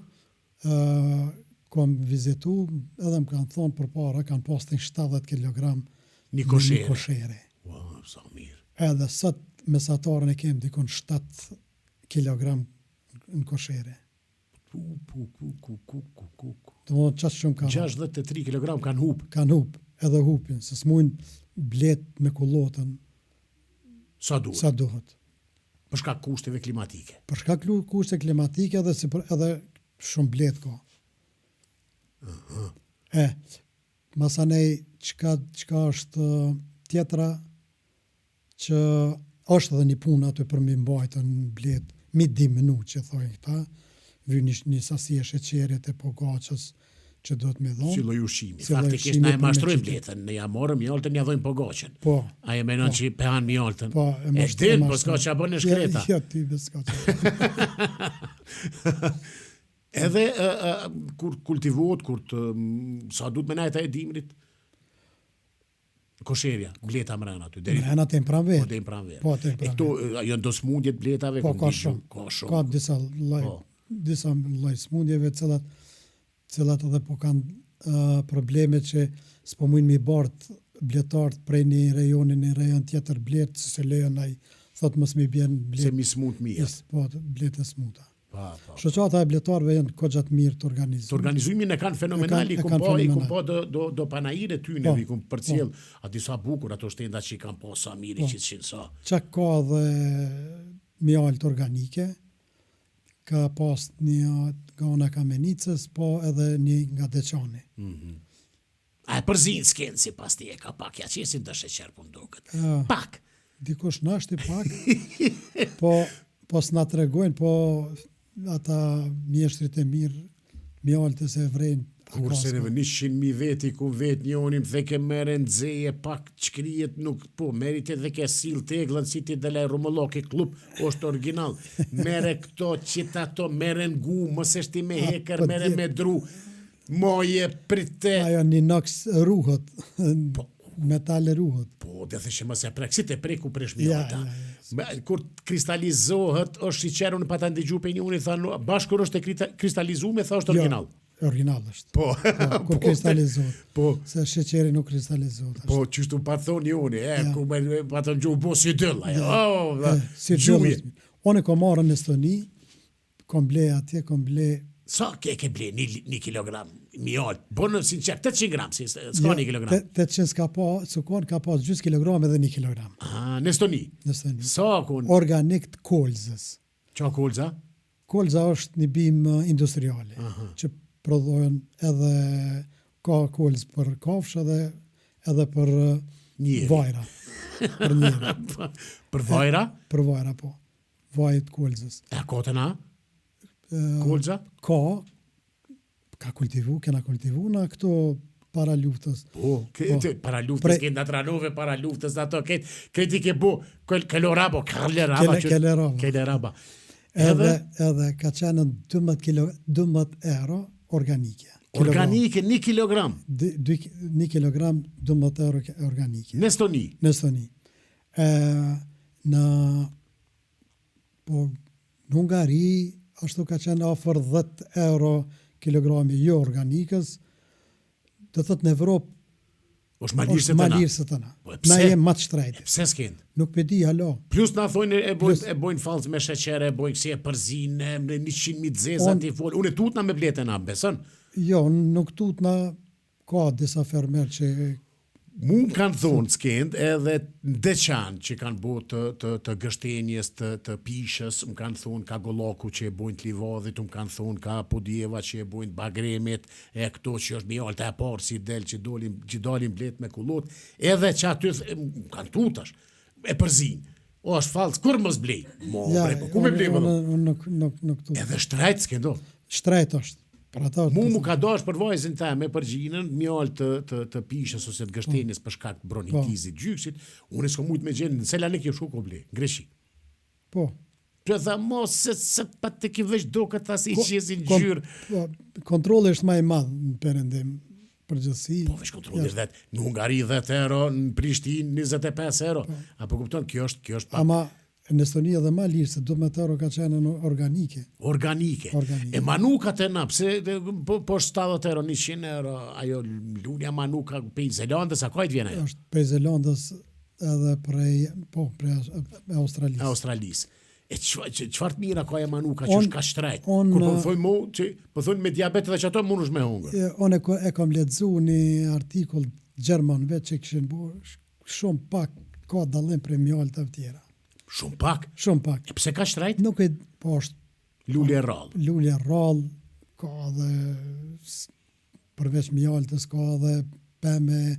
kam vizitu, edhe më kanë thonë për para, kanë pas të 70 kg një koshere. Wow, sa mirë. Edhe sot mesatarën e kem dikon 7 kg në koshere. Të më qatë shumë kanë. 63 kg kanë hup. Kanë hup, edhe hupin, se s'mujnë blet me kullotën sa duhet. Për shkak kushteve klimatike. Për shkak kushte klimatike edhe shumë blet ka. Masanej, qka është tjetra që është edhe një punë aty për mi mbajtën blet, mi diminutë që thojnë këta, vy një sasi e sheqerit e pogaçës që do të me dhonë. Si lloj ushqimi. Faktikisht na e mashtrojmë bletën, ne ja morëm mjaltën, ja dhojmë pogaçën. Po. A e menon që pehan mjaltën? Po, e din, po s'ka që a bën në shkreta. Jo, ti s'ka që. Edhe kur kultivohet, sa duhet me najta e dimrit, kosherja, bleta mrena aty. Mrena të pranverë. Po, të pranverë. Po, të pranverë. E këto janë do smundjet bletave? Po, ka shumë. Ka disa lloj smundjeve, cilat edhe po kanë probleme që s'po mujnë mi bartë bletartë prej një rejoni një rejon tjetër bletë, se lejon ai thot mos mi bjen bletë. Se mi smut mirë. Po, bletë e smuta. Pa. Shoqata e bletarëve janë kogja të mirë të organizuar. Të organizumin e kanë fenomenal, i kum po do panajire tyne, i kum përcjell a disa bukur, ato shtenda që i kanë po sa mirë, që të sa. Qa ka dhe mjaltë organike, ka pas një nga ona Kamenicës, po edhe një nga Deçani. A e përzinë s'kenë si pas ti e ka pak, ja qesin të sheqer për mdukët. Pak. Dikush nashti pak, po s'na të regojnë, po ata mjeshtrit e mirë, mjaltës e vrejnë Kurse në 100.000 veti ku vet njonim dhe ke mere nxeje pak çkrijet nuk po merit dhe ke sill teglën si ti dele rumulloki klub është original. Mere këto qitato mere ngu mos është ti me hekër mere me dru. Moje prite. Ajo një noks ruhët, metale ruhët. Po, dhe thëshë mos e prek, si te preku presh mjota. Kur kristalizohet, është i qerun pa ta ndigju pe njëri, tha, bashkë kur është e kristalizuar, tha është original. Original është. Po. Kur kristalizohet. Po. Se sheqeri nuk kristalizohet. Po, qështu pa thoni unë, ku pa të ngju bo si dëlla. Si dëlla. Unë kom marrë në Estoni, kom ble atje, kom ble. Sa ke ble 1 kilogram mjalt? Bonë sinqer 800 gram, si s'ka 1 kilogram. 800 s'ka pa, sukon ka pas gjys kilogram edhe 1 kilogram. Në Estoni. Në Estoni. Sa kun? Organik të kolzës. Qa kolza? Kolza është një bim industriale, që prodhohen edhe ka kolz për kafsh edhe për vajra. Për njëra. Për vajra? Për vajra, po. Vajt kolzës. E kotena? Kolza? Ka kena kultivu në këto para luftës. Po, para luftës, këtë në tranove para luftës, ato, këtë i ke bu, keloraba, keleraba. Edhe ka qenë 12 euro organike. Organike, 1 kilogram? 1 kilogram, 12 euro organike. Në Estoni? Në Estoni. Në Hungari, ashtu ka qenë afër 10 euro kilogrami jo organikës, të thot në Evropë është malirë se tëna. Na jem matë shtrejti. Pse s'ken? Nuk pedi, halo. Plus na thojnë e bojnë falz me sheqere, e bojnë kësi e përzine, me 100.000 zeza t'i folë. Unë e tutna me bletën a, besën? Jo, nuk tutna, ka disa fermer që... Mu më kanë thonë s'kend edhe ndeqan që kanë bo të gështenjes, të pishës, më kanë thonë ka goloku që e bojnë të livadhit, më kanë thonë ka podjeva që e bojnë bagremet, e këto që është mjallë të e parë si del që dalin blet me kulot, edhe që aty më kanë tutash, e përzin. O, është falës, kur mos blej? Ku me blej më do? Edhe shtrejt s'kendo? Shtrejt është. Mu ka dash për vajzën ta me përgjinën, mjallë të pishës ose të gështenjes për shkak bronikizit, gjyksit, unë s'ko mujt me gjenë, në Selanik jo shuko ble, Greshi. Po. Që tha, mos se pa të ki veç do këtë asi qesin gjyrë. Kontrole është ma i madhë në Perëndim, përgjësi. Po, veç kontrole është në Hungari 10 euro, në Prishtin 25 euro. Apo kupton, kjo është pa... Ama në Estoni edhe ma lirë, se 12 euro ka qenë në organike. Organike. E manuka të na, pse po 70 euro, 100 euro, ajo lunja manuka pej Zelandës, a kajt vjene? është pej Zelandës edhe prej Australisë. Australisë. E qëfar të mira ka e manuka që është ka shtrejt? Kur po thoi mo, që po thoi me diabet dhe që ato mund është me hungër. Unë e kom ledzu një artikull Gjermanve që këshin bu shumë pak ka dallim prej mjallë të tjera. Shumë pak? Shumë pak. E pse ka shtrejt? Nuk e po është... Lulje rrallë. Lulje rrallë, ka dhe përveç mjallëtës, ka dhe peme,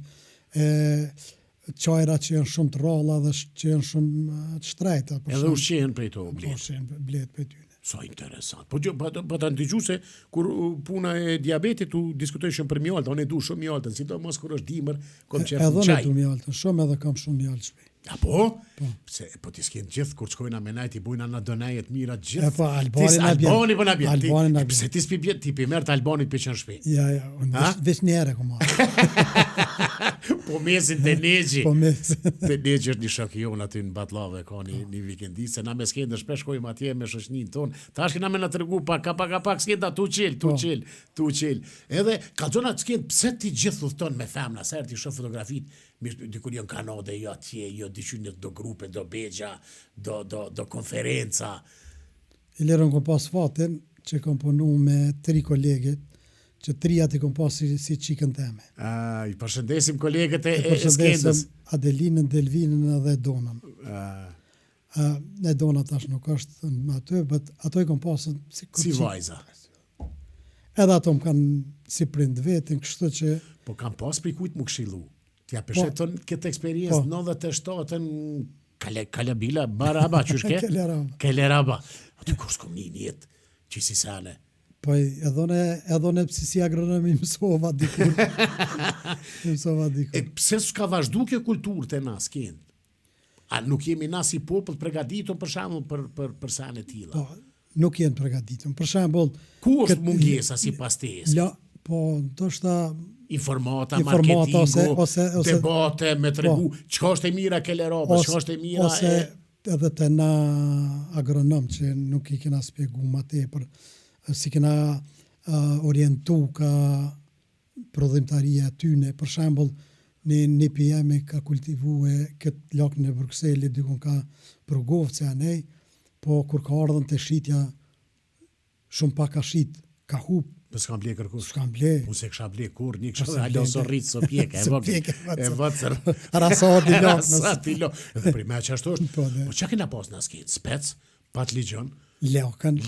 qajra që janë shumë të rralla dhe që janë shumë të shtrejta. Edhe ushqen prej to bletë. Ushqen bletë për tyne. Sa interesant. Po të ndëgju se kur puna e diabetit u diskutoj shumë për mjallët, unë e du shumë mjallëtën, si do mos kur është dimër, kom qefë në qaj. Edhe në du mjallëtën, shumë edhe kam shumë mjallë shpej. A po? Po t'i s'ken gjithë kur qkojna me najt i bujna në donajet mira gjithë. E po, Albani për në bjetë. Albani në bjetë. Pse ti s'pi bjetë, ti pi merë të Albanit për qënë shpej. Ja, unë veç njere ku marë. Po mesin të negji. Po mesin. Të negji është një shakion aty në Batlave, ka një vikendit, se na me s'ken dhe shpesh kojmë atje me shoshnin tonë. Ta është kena me në tërgu pak s'ken da tu qil. Edhe, ka zona s'ken, pse ti gjithë thton me femna, sa ti shoh fotografit, dikur jo në Kanade, jo atje, jo diqynet do grupe, do begja, do konferenca. I lërën kom pas fatin që kom punu me 3 kolegët, që 3 i kom pas si qikën teme. I përshëndesim kolegët e skendës. Përshëndesim Adelinën, Delvinën edhe Donën. Ne Dona tash nuk është në aty, ato i kom pasën si vajza. Edhe ato më kanë si prind vetin, kështu që... Po kam pas për i kujtë më këshilu. Tja përsheton këtë eksperiencë 97-ën Kalabila, Baraba, qëshke? Keleraba. Keleraba. Aty kur s'kom një jetë, që si sale. Po edhe psisi agronomi mësova dikur. E pse s'ka vazhdu kjo kulturë të na s'ken? A nuk jemi na si popull përgatitur për shembull për sane tilla? Po, nuk jenë përgatitur. Për shembull, ku është mungesa sipas teje? Po, ndoshta informata, marketingu, ose debate me tregu, çka është e mira ke Europës, çka është e mira ose edhe të na agronom që nuk i kena spjegu ma tepër, si kena orientu ka prodhimtaria tyne. Për shembull, një pijeme ka kultivu këtë lakën e Bruxellit, dikun ka përgovë që anej, po kur ka ardhën të shitja, shumë pak ka shit, ka hup. Po s'kam ble kërkush. S'kam ble. Po se kësha ble kur, një kësha alo so rritë, so pjeke. E vëtër. Rasati lok. Rasati lok. Edhe prime që ashtu është. Po që kena pas në skenë? Spec, pat ligjon. Lakën,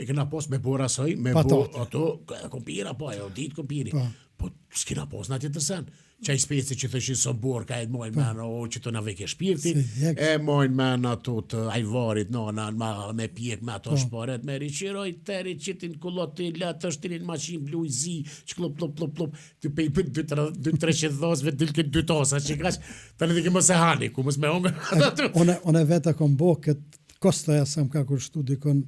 e kena pas me bo rasoj, me bo ato, kompira po, e o ditë kompiri. Po s'kena pas në atje tërsen. Qaj speci që thëshin së borë, ka e mojnë men, që të në veke shpirti, e mojnë men ato të ajvarit, me pjek me ato shparet, me riqiroj të riqitin kullot të letë, është tinin maqin blu i zi, që klop, të pejpët 2-300 dhosve, të këtë 2 tosa, që kash, të në dike më se hani, ku mës me ongë. One veta kom bo këtë kostoja sa më ka kushtu dikon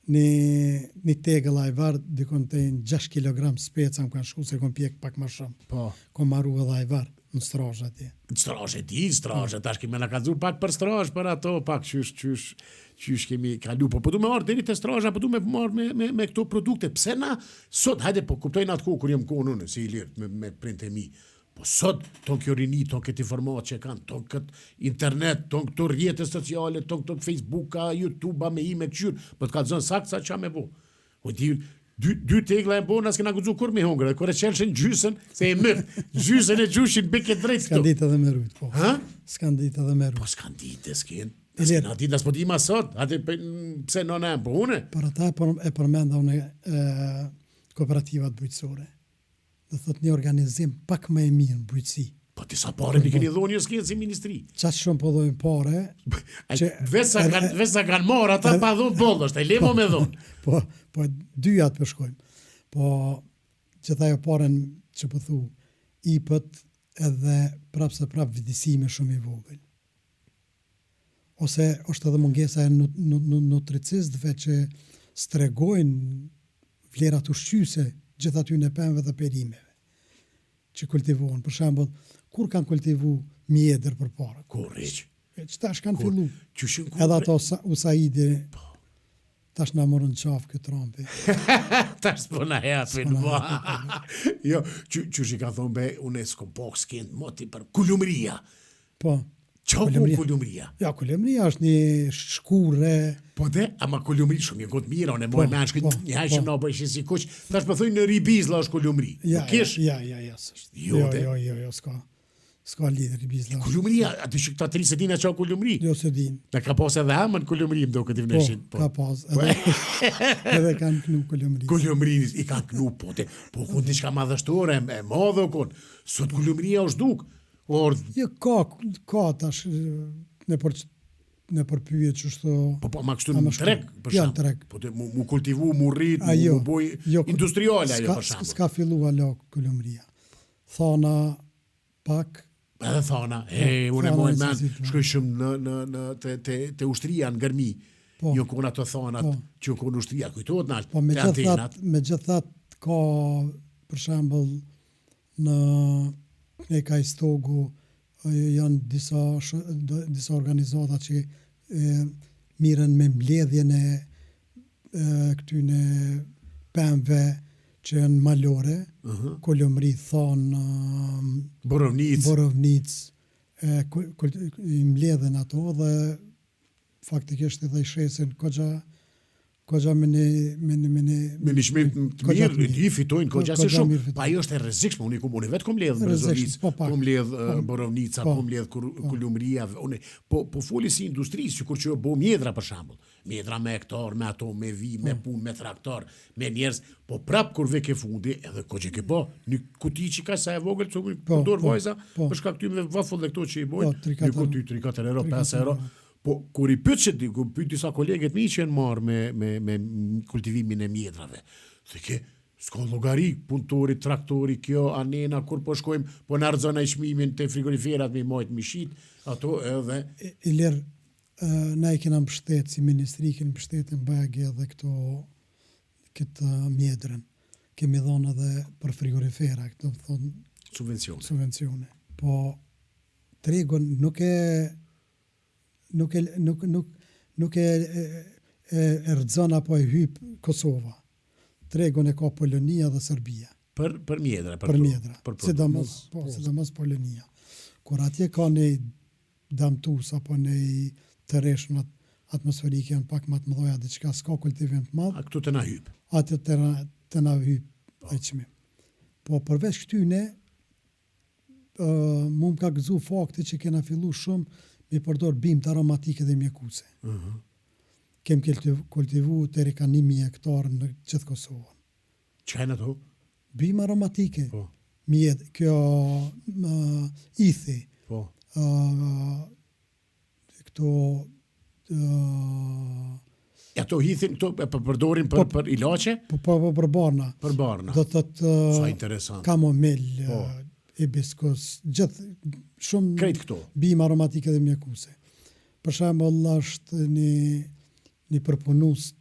një tegëll ajvar, dikon të 6 kg speca më kanë shku, se kom pjek pak më shumë. Po. Kom maru edhe ajvar në straxë atje. Në straxë, tash kemi në kazu pak për straxë, për ato, pak qysh kemi kalu. Po du me marrë deri të straxë, po du me marrë me këto produkte. Pse na, sot, hajde, po kuptojnë atë ku, kur jem konë unë, si i lirë, me printe mi. Po sot, ton kjo rini, ton këtë informat që kanë, ton këtë internet, ton këto rrjete sociale, ton këto Facebooka, YouTube, me i me këqyrë, po të ka zonë sakë sa qa me bo. O ti, dy tegla e bo, nësë këna gëzu kur me hongre, kore qelëshin gjysën, se e mërë, gjysën e gjushin beke drejtë këto. S'kan ditë edhe me rujtë, po. Ha? S'kan ditë edhe me rujtë. Po s'kan ditë, s'ken. S'kan ditë, s'po di ma sot, ati pse nëna e mbune. Për ata e përmenda une kooperativat bujqësore. Dhe thot një organizim pak më e mirë në bujqësi. Po të sa pare në keni dhonë një s'kenë si ministri. Qatë shumë po dojnë pare. Vesa kanë marë, ata pa dhonë bollësht, e lemo me dhonë. Po dyjat përshkojmë. Po që jo paren që pëthu ipët edhe prapë se prapë vidisime shumë i vogël. Ose është edhe mungesa e nutricistëve që stregojnë vlerat ushqyse gjithë aty në pemëve dhe perimeve që kultivohen. Për shembull, kur kanë kultivu mjedër për para? Kur, req? Që tash kanë fillu. Edhe ato Usaidi, tash na morën qafë këtë Trumpi. Tash s'po na japin. Jo, që i ka thonë be, unë s'kom pak s'kend moti për kulumria. Po. Qa po kulumria? Ja, kulumria është një shkure. Po dhe, ama kulumri shumë një këtë mira, unë e mojë menshkë, një hajshëm në bëjshë si kuq, tash për thujnë në ribizla është kulumri. Ja, sështë. Jo, s'ka lidhë ribizla. Kulumria, aty që këta 30 dina qa kulumri? Jo, se din. Dhe ka pas edhe amën kulumri, më do këtë i vneshin. Po, ka pas, edhe kanë knu kulumri. Kulumri, i kanë knu, po kënë t'i shka madhështore, e madhë o kënë, sot kulumria është duk. Jo, ka tash në përpyje që shto... Po, ma kështu në trek, për shumë. Ja, në trek. Po, mu kultivu, mu rrit, mu boj industriale, ajo, për shumë. S'ka fillu alo kulumria. Thana pak... Edhe thana, unë e mojnë men, shkoj shumë të ushtria në gërmi. Jo kona të thanat, që kona ushtria, kujtojt në po, të antenat. Me gjithat ka, për shembull, në... E ka istogu, janë disa organizata që miren me mbledhjen e këtyne pemve që janë malore, kulumri thonë, borovnic, i mbledhen ato dhe faktikisht edhe i shesin kogja me një shmim të mirë, i fitojnë kogja se shumë. Pa ajo është e rrezikshme, unë vetë kom ledhë brezovnic, kom ledhë borovnica, kom ledhë kulumria, po foli si industrisë, që kur që bo mjedra për shambull. Mjedra me hektar, me ato, me vi, me pun, me traktor, me njerës, po prap kur veke fundi, edhe kogje ke bo, një kuti që ka sa e vogël, që përdor vajza, për shka këtym dhe vafull dhe këto që i bojnë, një kuti 3-4 euro, 5 euro, Po, kur I pyet që ku pyet disa kolegët mi që janë marrë me kultivimin e mjedrave. Thë s'ka llogari, punëtori, traktori, kjo, anena, kur po shkojmë, po na rëzon ai çmimin te frigoriferat me majt mishit, ato edhe... Ilir, na I kena mbështet, si ministri kena mbështet në bagë edhe këtë mjedrën. Kemi dhonë edhe për frigorifera, këtë më thonë subvencione. Po, tregun nuk e rëzon apo e hyp Kosova. Tregun e ka Polonia dhe Serbia. Për mjedra. Për mjedra. Sidomos Polonia. Kur atje ka një damtus apo një të reshnat atmosferike janë pak më të mëdha, diçka s'ka kultivim të madh. A këtu të na hyp. Atë të na hyp ai çmim. Po përveç këtyne mu më ka gëzu fakti që kena fillu shumë me përdor bimë të aromatike dhe mjekuse. Kem kultivu të reka 1.000 hektarë në gjithë Kosovën. Që hajnë ato? Bimë aromatike. Po. Kjo ithi. Po. Këto... Ato hithin, këto përdorin për ilaçe? Po, për barna. Për barna. Do të Sa interesant. Kamomil, hibiskus, gjithë shumë Krejt këto. Bimë aromatike dhe mjekuse. Për shembull, është një përpunus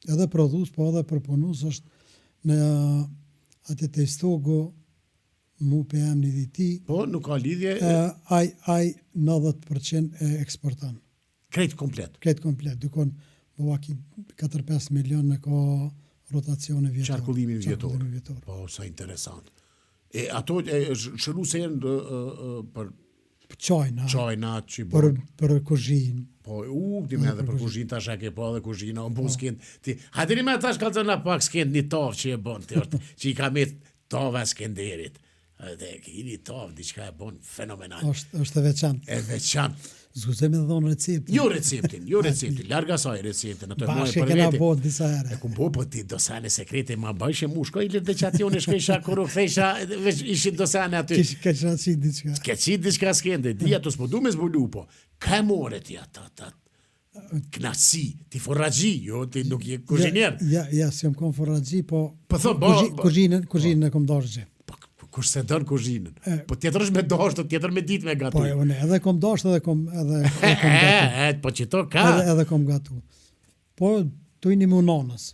edhe prodhues, po edhe përpunus është në atë të stogu mu PM një diti. Po, nuk ka lidhje. Ai 90% e eksporton. Krejt komplet. Dykon baki 4-5 milion në ka rotacione vjetor. Qarkullimin vjetor. Po, sa interesant. E ato shëru se janë për qajna, për kuzhinë. Po, dime edhe për kuzhinë, tash a ke po edhe kuzhina, bu s'kend. Hadini me tash kalëzën na pak s'kend një tavë që e bon, që I ka met tava Skenderit. Dhe kini tavë, diçka e bon fenomenal. është e veçantë. E veçantë. Zguzem me dhonë receptin. Jo receptin, larga saj receptin. Bashkë kena bo disa ere. E kum po ti dosane sekrete ma bëjshë mu, shkoj lidh dhe qatione, shkoj shakuru, fesha, ishin dosane aty. Ka qënësi diçka. Ka qit diçka s'kende, di ato s'po du me zbulu po. Ka more ti ata. Knasi, ti forragji, jo, ti nuk je kuzhinier. Ja, si jam kon forragji, po kuzhinën e kom dashë. Kush se dën kuzhinën. Po tjetër është me dashur, tjetër me ditë me gatu. Po unë edhe kom dashur, edhe kom gatu. Po që to ka. Edhe kom gatu. Po tu një mu nanës.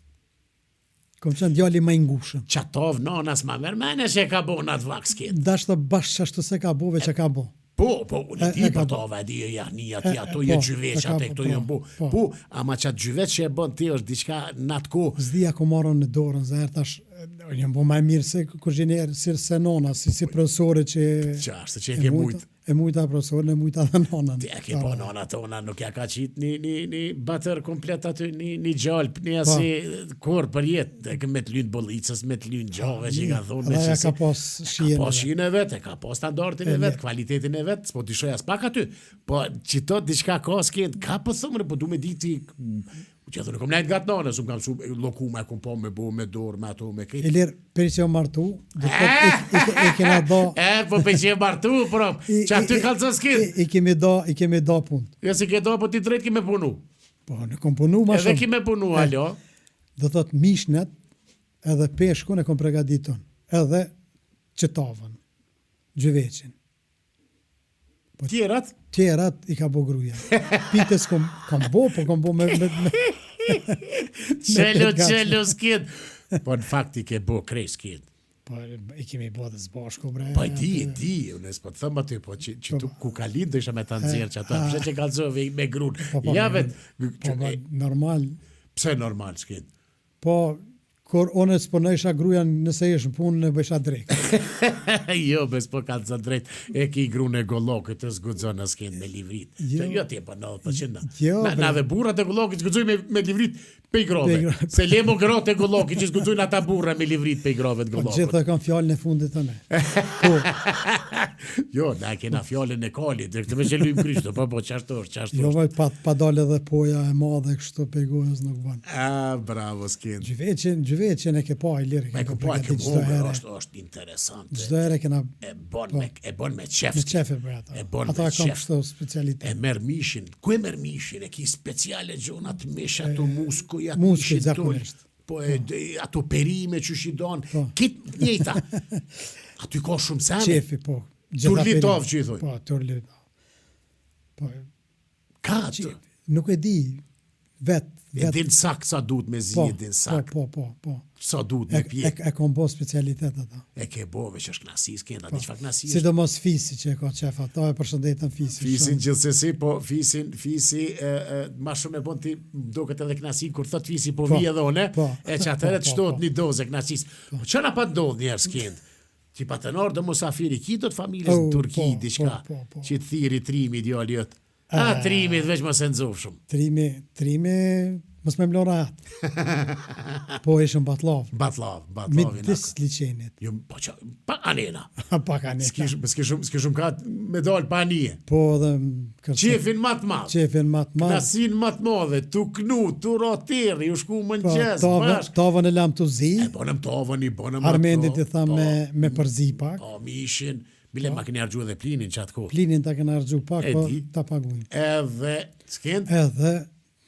Kom qenë djali më I ngushëm. Çatov nanas ma mërmene që ka bo në atë vaksket. Dash të bashkë ashtu se ka bove që ka bo. Po, unë ti për tove, di e jahni ati, ato je gjyveq, ato këto jë bo. Po, ama që atë gjyveq që e bën ti është diçka në atë ko. Zdia ku marron në dorën, zërë tash, jam bo maj mirë se kuzhinier, si se nona, si profesore që... Qashtë, që e ke mujtë. E mujta profesorën, e mujta dhe nonën. Ti e ke po nona tona, nuk ja ka qit një batër komplet aty, një gjallp, një asi kur për jetë, me të lynë bollicës, me të lynë gjave që I ka thonë. Dhe ka pas shien. Ka pas shien e vetë, ka pas standardin e vetë, kvalitetin e vetë, s'po t'i shoj as pak aty. Po që to diçka ka s'kend, ka po thëmërë, po du me diti... Që edhe nuk kom nejtë gatë nane, s'u kam su lokume, kom po me bo, me dorë, me ato, me këtë. E lirë, për që martu, i kena do... po për që martu, prop, që aty kalë të s'kitë. I kemi do punë. Ja si ke do, po ti drejt kime punu. Po, në kom punu ma shumë. Edhe kime punu, alo. Do thot mishnet, edhe peshkun e kom pregaditun, edhe qëtavën, gjyveqin. Tjerat I ka bo gruja. Pitës kom bo, po kom bo me... Qelo s'kid. Po në fakt I ke bo krej s'kid. Po I kemi bo dhe zbashko, bre. Po di, unë s'po të thëmë aty, po që tu ku ka linë të isha me të nëzirë që ato, pëse që kalzove me grunë. Ja vetë. Po, normal. Pse normal s'kid? Po, kur one s'po në isha gruja nëse ishë në punë në bësha drejt. Jo, bes po ka të drejt, e ki grunë e gollokit të zgudzon në s'ken me livrit. Jo ti e po 90%. Na dhe burrat e gollokit zgudzoj me livrit pe I grove. Se lemo gratë e gollokit që zgudzojnë ata burra me livrit pe I grove të gollokit. Po gjithë kam fjallën e fundit të ne. Jo, na kena fjallën e kalit, dhe këtë me që lujmë krishto, po qashtu është. Jo, pa dalë edhe poja e madhe kështu pe gojës nuk banë. Bravo, s'ken. Gjyveqin 2 vjet që ne ke pa Ilir, E ku po e ke është interesante. Çdo herë kena E bën me qef. me qefe për ata. E bën Ata me kanë qef. kështu specialitet. E merr mishin. Ku e merr mishin? E ki speciale gjona të mish ato muskuj atë Muskuj, mishin tol. zakonisht. Po ato perime që shi don. Kit njëjta. Aty ka shumë sene. Qefi, po. Turlitov që i thoj. Po, Turlitov. Po, Ka atë. nuk e di vet. E din sak sa duhet me zi, e din sak. Po. Sa duhet me pje. E kom bo specialitet ata. E ke bove që është knasis, kenda, di çfarë knasis. Sidomos Fisi që e ka qef ata, e përshëndetën Fisi. Fisin gjithsesi, po fisi ma shumë e bon ti duket edhe knasin, kur thot fisi po vi edhe one, e që atëre të shtot një dozë knasis. Po që na pa ndodh njerë s'kend? Që pa të nërë dhe musafiri, ki do të familjes në Turki, diçka, që të thiri trimi ideali jëtë. Trimi të veç më se nëzov shumë. Trimi, mos me mlora atë. Po ishëm Batlav. Batlav. Midis liçenit. Jo, po që, pa anena. Pa kaneta. S'ke shumë ka medal pa anije. Po dhe... Qefin matë madhë. Qefin matë madhë. Knasin matë madhe, tu knu, tu rotiri, u shku më në gjes, bashk. Tavën e lam të zi. E bonëm tavën, i bonëm ato. Armendit i tha me përzi pak. Po, mishin. Bile ma keni argju edhe plinin qatë kohë. Plinin ta kena argju pak, po ta paguin. Edhe, s'kend? Edhe,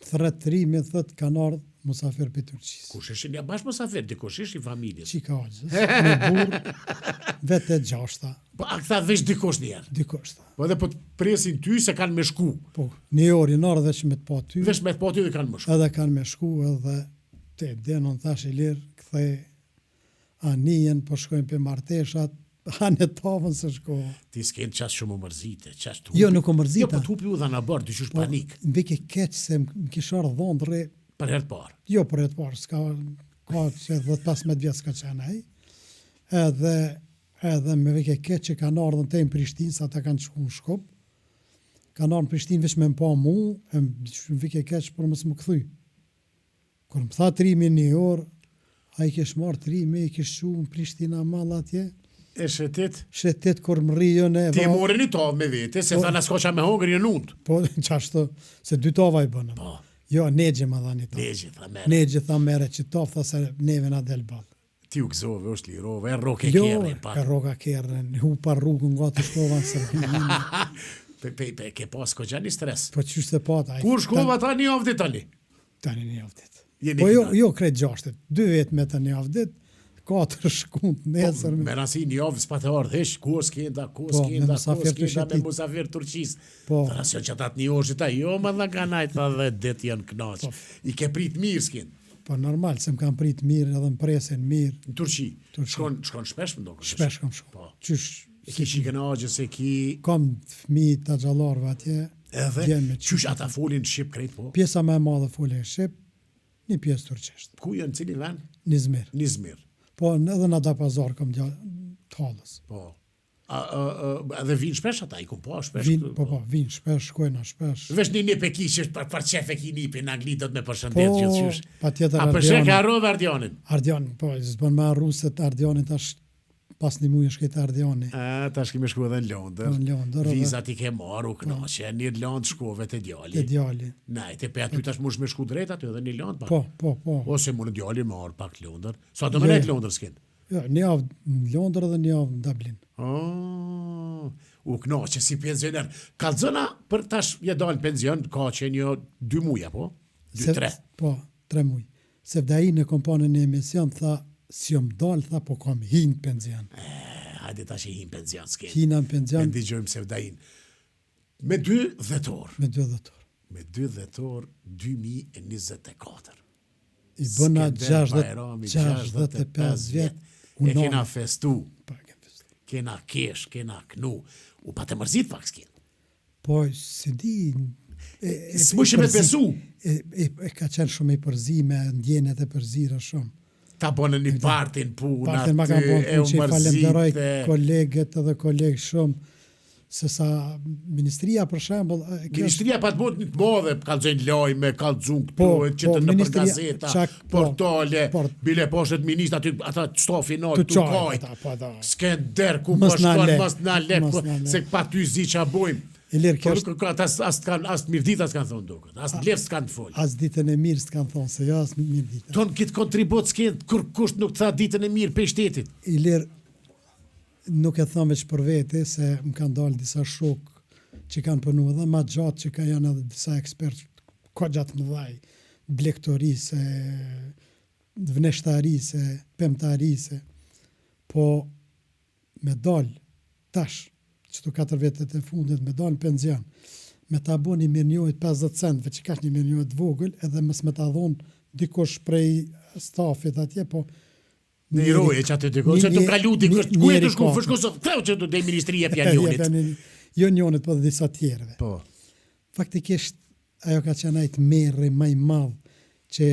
thretrimi thët kanë ardhë musafir për Turqisë. Kush ishin ja bashkë musafir, dikush ishi familjes. Qika Hoxhës, me burë, vete 6. Po, a këta veç dikush njerë. Dikush ta. Po edhe po të presin ty se kanë me shku. Po, një orë i nërë veç me të pa ty. Veç me të pa ty dhe kanë me shku. Edhe kanë me shku edhe te denon thash i lirë, këthej anijen, po shkojnë për marteshat, hanë tavën se shkoha. Ti s'ken qas shumë më mërzite, qas të Jo, nuk o mërzita. Jo, po t'hupi u dha në bërë, dy qysh panik. Në vike keq se më kishar dhondre. Për herë të parë. Jo, për herë të parë, s'ka, ka që 15 vjetë s'ka qenë ai. Edhe me vike keq që kanë ardhën te në Prishtinë, sa ta kanë shku në Shkup. Kanë ardhën në Prishtinë veç me më pa mu, e më vike keq për mësë më këthy. Kër më tha trimi një orë, a i kesh marë trimi, i kesh shu në Prishtina mall atje. E shetit? Shetit kur më rrijon e... Ti more një tavë me vete, se tha në s'ka me hongër një nund. Po, qashtu, se 2 tava i bënëm. Po. Jo, negje më dha një tavë. Negje, tha mere. Negje tha mere që tavë, tha se neve na del balë. Ti u gëzove, është lirove, e roke Jo, kjerën pak. e roka kjerën, hu pa rrugën nga të shkova në Serbinë. Ke pas ko gjani stres. Po qështë të pata. Kur shkova ta një avdit tani? Tani një avdit. Jeni Po këna. jo krejt 6, 2 vetë me të një avdit, 4 shkund nesër. Me rasi një avdë s'pa të ardhë, hesh, ku s'kenda, me musafir të me shetit. musafir Turqis. Po. Të rasion që atat një orë që ta, jo më dhe ganajt, tha dhe det janë knaq. I ke prit mirë s'kin. Po normal, se më kam prit mirë edhe më presin mirë. Në Turqi. Shkon shpesh më ndonë. Shpesh kam shku. Po. Qysh, E ki shikenagje se ki... kam fëmi të gjallarve atje. Edhe, Djenë me qysh ata folin Shqip krejt po? Pjesa me madhe folin Shqip, një pjesë turqisht. Ku janë cili ven? Nizmir. Nizmir. Po edhe në da pazar kam të halës. Po. Edhe vinë shpesh ata, i kum po shpesh. Vinë shpesh, shkojna shpesh. Vesh një nip e ki që për qef e ki nipi në Angli do të me Po, përshëndet gjithqysh. pa tjetër A përshek e arrove Ardionin? Ardion, po, zbën me arruset Ardionin tash pas një mujë shkejt Ardioni. Tash kemi shku edhe në Londër. Në Londër, edhe. Vizat i ke marru knaqe, një Londë shkove të djali. Te djali. Najte, pe aty tash mush me shku drejt aty edhe një Londë pak. Po. Ose mu në djali me arë pak Londër. Sa do me nejtë Londër s'kin? Jo, një javë në Londër dhe një javë në Dublin. U knaqe si pensioner. Kalzona për tash je dalë pension, ka që një 2 muja, po? 2-3. Po, 3 mujë. Se vda i në kompanën e emision, tha, si jom dalë, tha, po kam hinë penzion. Hajde tash i hinë penzion s'kin. Hina në penzion. Me ndigjojmë se vda in. Me 2 dhjetor. Me 2 dhjetor. Me 2 dhjetor 2024. I bëna Bajrami, 65 vjetë. E kena festu, Po, e kem festu. kena kesh, kena knu. U pa të mërzit pak s'kin. Po, si di... S'mush me pesu. E ka qenë shumë i përzi me ndjenet e përzira shumë. Ta bënë një partin punat, Partin ma kam bënë e punë që i falenderoj mërzite. kolegët edhe kolegë shumë, se sa ministria për shembull... Ministria pa të bëtë një të modhe, kalzojnë lojme, kalzun këtu, Po, që të në për ministria, gazeta, çak, po, portale, port- bile poshtet ministra, ata stofi në Të të qajt, kajt. ata, po, da. S'ken der ku Mos po na shkon, le, mos na le, mos na le. se pa ty zi qa bojmë. Ilir, kjo është As mirë ditë as kanë thonë duket. As vlerë s'kanë të folë. as ditën e mirë s'kan thonë, se jo as mirë ditë. Ton këtë kontribut s'kenë kur kusht nuk tha ditën e mirë për shtetit. Ilir, nuk e thome që për vete, se më kanë dalë disa shokë që kanë punu edhe ma gjatë që ka janë edhe disa ekspertë ko gjatë më dhaj, blektorise, vneshtarise, pemtarise, po me dalë tash, qëtu 4 vetet e fundit, me dalë penzion, me ta bo një mirënjohit 50 centve, që kash një mirënjohit vogël, edhe mës me ta dhonë dikush prej stafit atje, po Në i roje që atë dikosh, që të kalu dikosh, ku e të shku, fëshku, këto që të dhe ministri e pjanjonit. Jo njonit, po dhe disa tjerëve. Po. Faktikisht, ajo ka qenë ajtë merë maj madhë që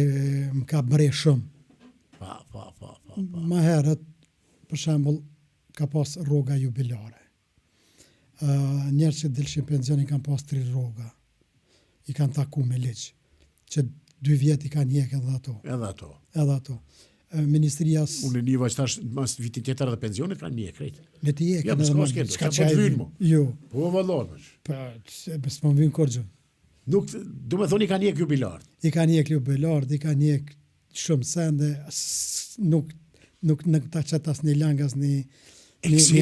më ka bre shumë. Pa. Ma herët, për shembull, ka pas rroga jubilare. Njerë që dilshin penzion i kanë pas 3 rroga. I kanë taku me liq. Që 2 vjet i kanë jek edhe ato. Ministria Unë niva që tash mas vitin tjetër dhe pensionit kanë mje krejt. le të jekën Ja, edhe s'ka më- s'kendo, s'ka s'ka po të vynë mu. Jo, Po vëllon. s'po më vjen kur gjë. Nuk, du me thonë i kanë jek jubilar. I kanë jek jubilar, i kanë jek shumë sende, nuk ta qëtë as një lang, as një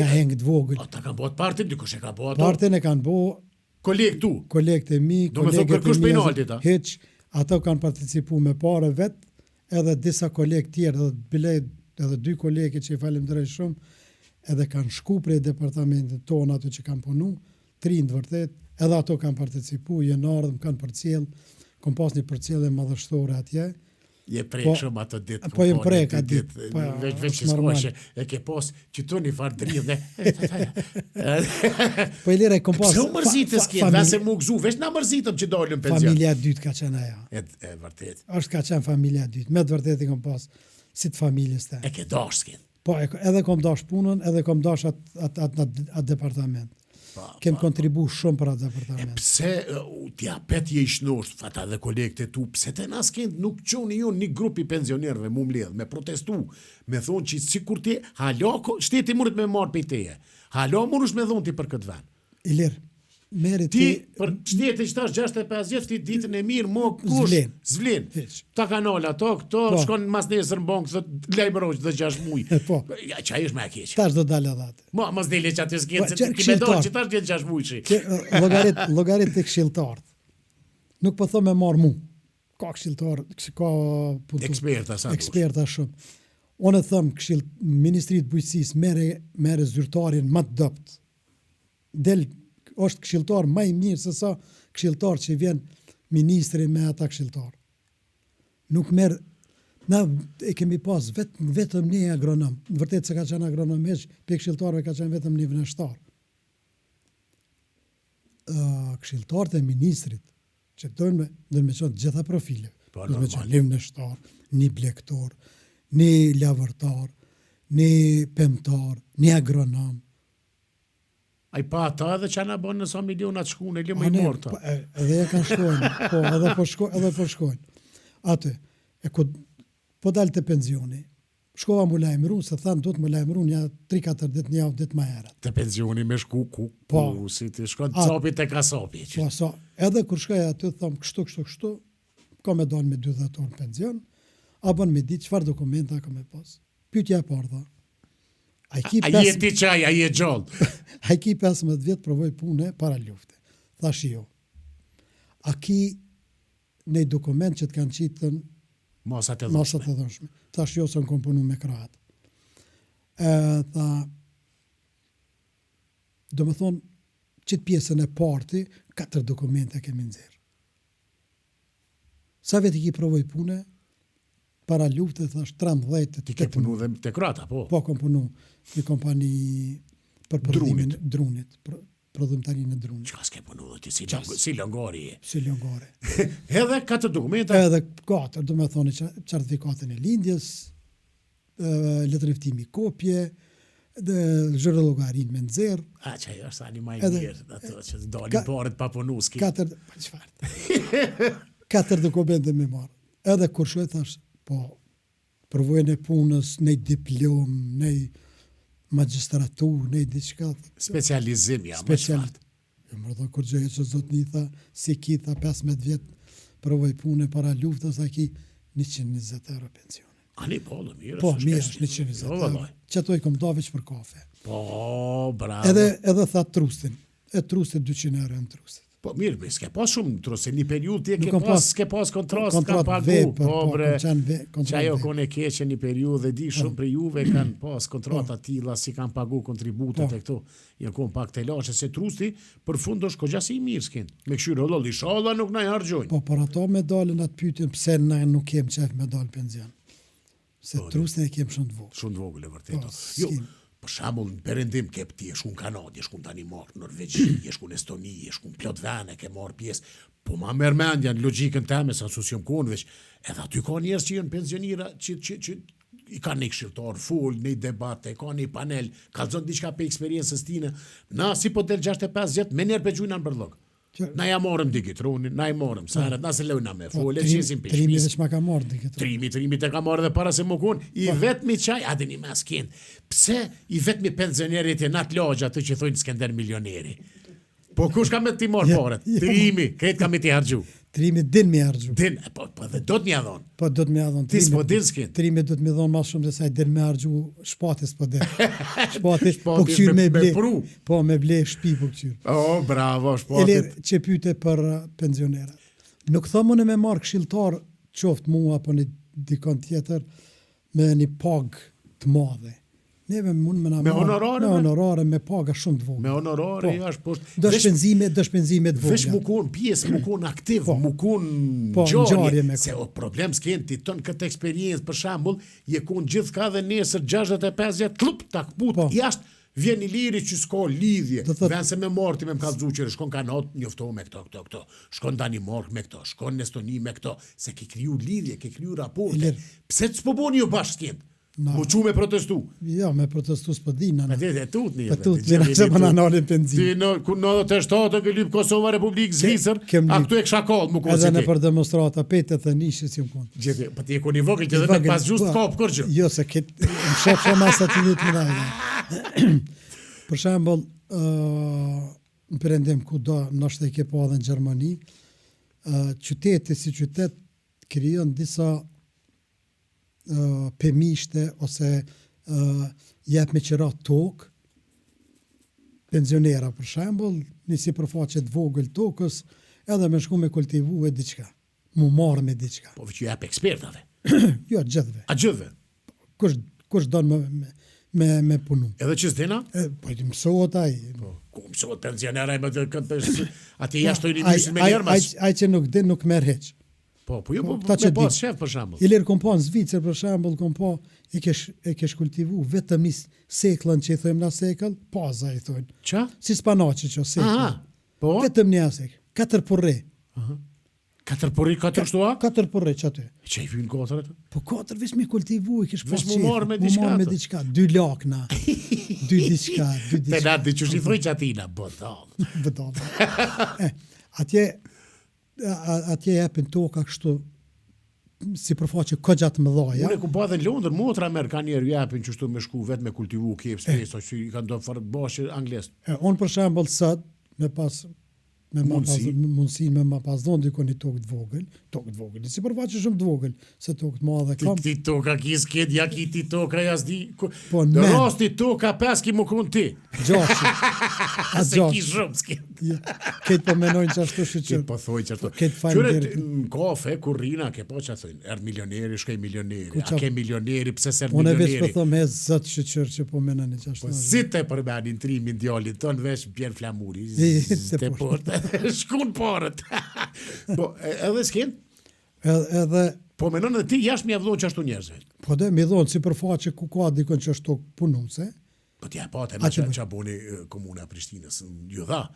heng të vogël. Ta kanë bot partin, dikush e ka bot. Partin e kanë bo, Koleg tu. kolegët e mi, Do me thonë kërkush penaltit, a? Hiç, ato kanë participu me pare vetë, edhe disa kolegë tjerë, edhe 2 kolegë që i falemderoj shumë, edhe kanë shku prej departamentit tonë ato që kanë punu, 3 në të vërtet, edhe ato kanë participu, jenë ardhëm, kanë përcjell, kom pas një përcjellje madhështore atje. Je prek Po, shumë ato ditë. po jem prek atë ditë, po, Veç që është normal. s'koshe, e ke pos që tu një farë dridhe. Po i lira e kom pas... Pse u mërzitës kjetë, dhe se mu gëzu, veç na mërzitëm që dolën penzion. Familja e dytë ka qenë aja. E vërtet. Është ka qenë familja e dytë. Me të vërtet i kom pas si të familjes të. E ke dash s'kin. Po, edhe kom dash punën, edhe kom dash atë departament. Kem kontribu shumë për atë departament. Pse t'ja pet je i shnosht, fata dhe kolegët e tu, pse të nas kënd nuk qoni ju një grupi pensionerve mu mbledh, me protestu, me thonë që si kur ti, halako, shteti murit me marë për teje, halo murush me thonë ti për këtë ven. Ilir, meri Ti, për shteti që tash 65 vjetë, ti ditën e mirë, mo kush, zvlin. Hiç. Ta kanala, to, këto, Po. shkon mas nesër në bankë, thot, lejmërojsh dhe 6 muj. Po. Ja, që ajo është me a keqë. tash do dalë edhe atë. Mas dele që aty s'kenë, Po, se që ti me dojnë këshilltar. që tash djetë 6 mujshi. Logarit të këshilltarët. Nuk po thome marë mu. Ka këshilltarë, ka Eksperta, sa eksperta shumë. Unë e thëmë Ministrit Bujqësisë mere zyrtarin më të dopt. Është këshilltar më i mirë se sa këshilltar që vjen ministri me ata këshilltar. Nuk merë, na e kemi pas vetëm një agronom. Në vërtet se ka qenë agronom heq, pe këshilltarëve ka qenë vetëm një vneshtar. Këshilltarët e ministrit, që dojnë me qenë gjitha profile. Po, Dojnë me normal. qenë një vneshtar, një blektor, një lavërtar, një pemtar, një agronom. Ai pa ata edhe që na bën në sa miliona të shkuën, e li më i Ane, morta. po, edhe ja kanë shkojnë, po, edhe po shkojnë. Atë, po dalë të penzioni, shkova mu lajmëru, se thanë do të më lajmëru një 3-4 ditë, një javë ditë ma herët. Të pensioni me shku ku, Po. si të shkon capi të kasapi. Po, so, edhe kur shkoj aty, thamë kështu, ka me dalë me 2 dhjetor në penzion, a bën me ditë, çfarë dokumenta ka me pas. Pyetja e parë, tha, a je ti qaj, a je gjallë. a ki 15 vjetë provoj pune para lufte. Thash jo. A ki një dokument që të kanë qitën Masat e masat dhëshme. e dhëshme. Thash jo se në kom punu me krahat. Tha, do me thonë, qitë pjesën e parti, 4 dokumente kemi nëzirë. Sa vetë i ki provoj pune, para lufte, thash 13 Ti ke punu dhe të krata, po. Po, kom punu një kompani për prodhimin drunit, prodhimtarinë e drunit, Qka s'ke punu dhe ti, si lëngari je. si lëngare. Edhe 4 dokumenta, Edhe 4, do me thoni certifikatën e lindjes, letërëftimi kopje, zhërë llogarin me nxerr, a që ajo është ani ma i Edhe- mirë, ato që dalin paret pa punu, s'ki. 4, pa çfarë. 4 dokumente me marr. Edhe kur shoj thash, po përvojën e punës, nej diplom, nej magjistraturë, nej diçka. Specializim, ja, më Special. shfart. Më kur gjëje që zotni tha, si ki tha 15 vjetë provoj pune para luftës, a ki 120 euro pensione. Ani po, dhe mirë. Po, mirë është 120 euro. Që ato i kom daveq për kafe. Po, bravo. Edhe tha trustin. E trustin 200 euro në trustin. Po mirë, be, s'ke pas shumë truse, një periud ti s'ke pas kontrast ka pagu. Vepër, Po, bre, që ajo vepër. kone keqe një periud dhe di shumë për juve kanë pas kontrata tilla si kanë pagu kontributet e këto. Janë kon pak të lashe se trusti për fund është kogja si i mirë s'kin. Me këshyrë ollo, inshallah nuk na harxojnë. Po, për ato me dalën atë pyetjen pse na nuk kem qef me dal penzion. Se trustin e kem shumë të vogël. Shumë të vogël e vërtet. Po, Jo, s'kin. për shembull, në perëndim ke ti je shkun Kanadë, je shkun Danimark, Norvegji, je shkun Estoni, je shkun plot vene ke marr pjesë. Po ma merr mendja në logjikën tëme sa susim kon veç. Edhe aty ka njerëz që janë pensionira që i kanë një këshilltar full, një debate, ka një panel, kallzon diçka për eksperiencës tine. Na si po del 65 vjet, me njerë për gjujna në bërlog. Na ja morëm digitronin, na i morëm saret, na se lejna me fole, qesim për Trimi shpis. veç ma ka marrë digitronin. Trimi te ka marrë dhe para se më kun, i vetmi qaj, adin i maskin, pse i vetmi pensionerit e nat lagja të që thojnë Skender milioneri. Po kush ka me ti marrë paret? Trimi, kretë ka me ti hargju. Trimi din me harxhu. Din, po dhe do të një adhon. Po do të më dhon. Ti s'po din s'kin. Trimi do të më dhon më shumë se sa i din me harxhu shpatis po din. Shpati po Shpati kqyr me me ble. pru. Po me ble shtëpi po kqyr. Oh, bravo, Elir shpatit. që pyete për pensionerat. Nuk thonë unë me marr këshilltar qoftë mua apo një dikon tjetër me një pagë të madhe. Neve mund me na Me marr honorare, me me? honorare me paga shumë të vogla. Me honorare, Po. jash poshtë. Do shpenzime të Vesh vogla. mu kun pjesë, mu kun aktiv, mu kun Po, ngjarje me Se kun. o problem s'ken ti ton këtë eksperiencë për shembull, je kun gjithka dhe nesër 65 vjet klup tak put Po. jashtë vjen i liri që s'ka lidhje. Do thot- Vjen se me morti me më kallëzu që shkon Kanadë, njoftohu me këto. Shkon Danimark me këto, shkon në Estoni me këto, se ke kriju lidhje, ke kriju raporte. Ilir. Pse s'po boni ju bashkë s'ken? Mu qu me protestu. Jo, me protestu s'po dina. Me e tutni. Po tut, vjen se më na nalin benzin. Ti në 97 ke lyp Kosova, Republikë Zvicër, kem a lyp. këtu e kisha kall, mu Edhe në konsi për demonstrata petet dhe nishës jam kon. Gjithë, po ti e koni vogël që dhe me pas just kap kërgjë. Jo, se këtë më shef shumë asë aty një të mëdha. Për shembull, në perëndim ku do, nështë e ke pa edhe në Gjermani, qyteti si qytet krijon disa pemishte ose jep me qira tokë pensionera për shembull, një sipërfaqe të vogël tokës, edhe me shku me kultivu e diçka. Mu marrë me diçka. Po që jap ekspertave. Jo, gjithve. A gjithve. Kush don me punu. Edhe që s'dina? Po i mësohet ai. Ku mësot pensionera me të këtë ati jashtojnë i njësit me njerë mas. Ai që nuk din nuk merr hiç. Po jo, po këta që me pas din. shef për shembull. I lirë kom pa në Zvicër për shembull, kom pa e kesh kultivu vetëm një sekllën që i thojmë na sekëll, paza i thojnë. Qa? Si spanaçi që sekëll. Aha. Po? Vetëm një asek. 4 porre. 4 porri, 4 shtua? 4 porre që aty. Që i vynë 4 atë? Po 4 veç me kultivu i kish pas Veç mu marrë me diçka me atë. diçka, 2 lakna. 2 diçka. Te na di që shi thoi që atina, botal. Vëdon. Atje japin toka kështu si përfaqe kogja të mëdha. Unë ku pa dhe në Londër, motra amerikanjerë japin që shtu me shku vetë me kultivu keps, pesa, që i kanë do farë bashkë angles. Unë për shembull sot me pas Mundësi. mundësin me ma pas dhon dikon një tokë të vogël, si përfaqe shumë të vogël, se tokë të madhe kam. Ti toka ki s'ket, ja ki ti toka jasdi. Po, Në men. rasti toka 5 ki më kun ti. Gjashi. A Se ki gjashi. shumë s'ket. Ja, Këtë po menojnë që ashtu Ti shqyqër. po thoj që ato. Këtë faleminderit. Në kafe, kur rina, ke po që a thënë, erë milioneri, shkej milioneri, qa- a ke milioneri, pse ser Unë e veç milioneri. po thëmë e zëtë shqyqër që po menojnë që ashtu. Po si te përmenin trimin djallit ton veç Pierre Flamuri, Se te portë, shkun parët. Po, edhe s'ken, Edhe po menon edhe ti jashtë mi avdhon që ashtu njerëzve. po dhe mi dhonë si përfaqe ku ka dikon që është tokë punuse. Po t'ja pate A me që që boni komuna Prishtinës, ju dha,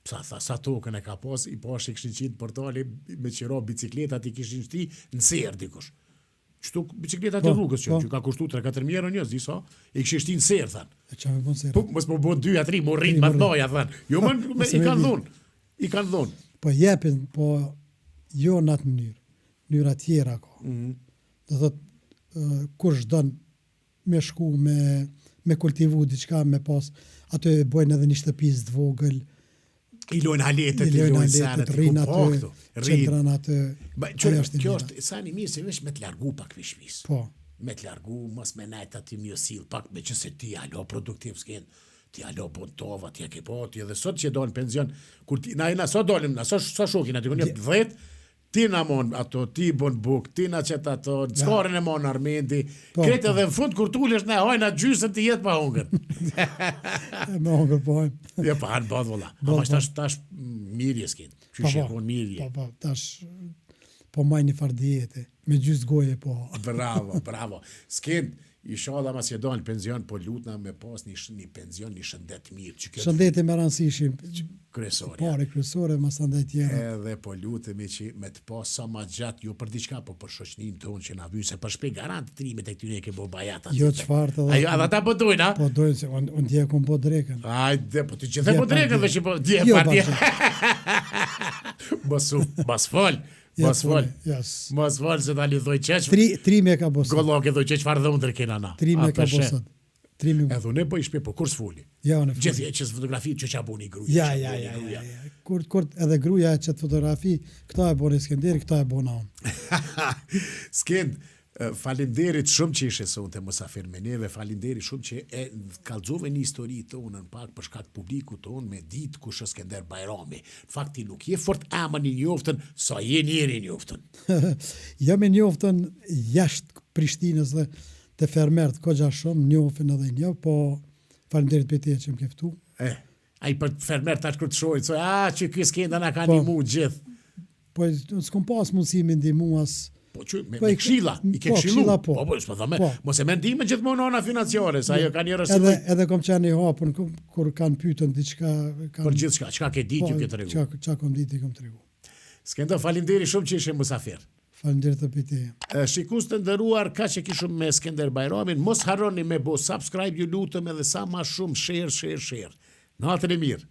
sa tokën e ka pas, i pas i këshin qitë portali me qira bicikletat i kishin shti në serë dikush. Qëtu bicikletat e rrugës që ka kushtu 3-4 mjerë njës, di sa, i kishin shti në serë, thanë. E që me bon se Po, mos po bon 2-3, mo rrit më doja, thanë. Jo, i kanë dhonë. I kanë dhonë. Po jepin, po jo në atë mënyrë tjera ka. Do thot, kush don me shku me kultivu diçka me pas, ato e bojnë edhe një shtëpis të vogël, I lojnë haletet, i lojnë senet, i rrinë po aty, këtu. qendran aty. Kjo është sani mirë se vesh me të largu pak për shpis. Po. Me të largu, mos me najt aty mjë sill pak, me që se ti alo produktiv s'ken, ti alo bon tova, ti e ke po, ti edhe sot që do në penzion, kur ti, na sot dolim, na sot shokin aty, kur një 10, ti na mon ato, ti bon buk, ti na qet ato, skorën e mon Armendi, kretë edhe në fund kur t'ullesh ne hojna gjysën ti jetë pa hungër. Me hungër po hojmë. Ja, pa hanë badh vola. Ama tash mirje s'kin, që shikon mirje. Po, tash po maj një farë dijete, me gjysë goje po. Bravo. S'kin, inshallah mas që do në penzion, po lutna me pas një penzion, një shëndet mirë. Shëndeti me rëndësishim. Kryesore. Pare kryesore, mas andaj tjera. Edhe po lutemi që me të pas sa ma gjatë, jo për diçka, po për shoqnin tonë që na vy, se për shpe garant të trimet e këtyre ke bo bajata. Jo çfarë të dhe. Ajo, edhe ta po dojnë, a? Po dojnë, se unë dje kom po drekën. Ajde, po ti që the po drekën, dhe që po dje partje. Bas fol. Mos fol se ta lidhoj qesh. Tri me ka bosat. Golloke dhoj qesh farë dhe undër kena na. 3 me ka bosat. Edhe unë po i shpe, po kur s'foli. Ja, unë foli. Gjithje që fotografi që qa buni gruja. Ja. Kur edhe gruja e qëtë fotografi, këta e boni Skenderi, këta e bona unë. Skend, falenderit shumë që ishe sonë të Musafir me neve, falenderit shumë që e kalzove një histori tonë në pak për shkak publiku tonë me ditë kush është Skender Bajrami. Fakti nuk je fort ama një njoftën, sa je njeri njoftën. Jam e njoftën jashtë Prishtinës dhe të fermert, kogja shumë, njofën edhe një, po falenderit për te që më keftu. Ai për fermert tash kur të shojnë, që ky Skenda na ka ndihmu gjithë. Po s'kom pas mundësi me ndihmu as. Po që me këshilla, i ke këshillu. Po, s'po thame, mos e me ndihme gjithmonë ona financiare, sa ajo ka një rësimi. Edhe kom qenë i hapun, kur kanë pyetën diçka. Për gjithçka, çka ke ditë ju ke tregu. Çka kom ditë kom tregu. Skendo, falenderoj shumë që ishe Musafir. Falenderit të piti. Shikus të ndëruar, ka që kishëm me Skender Bajramin, mos harroni me bo subscribe, ju lutëm edhe sa ma shumë share. Natën e mirë.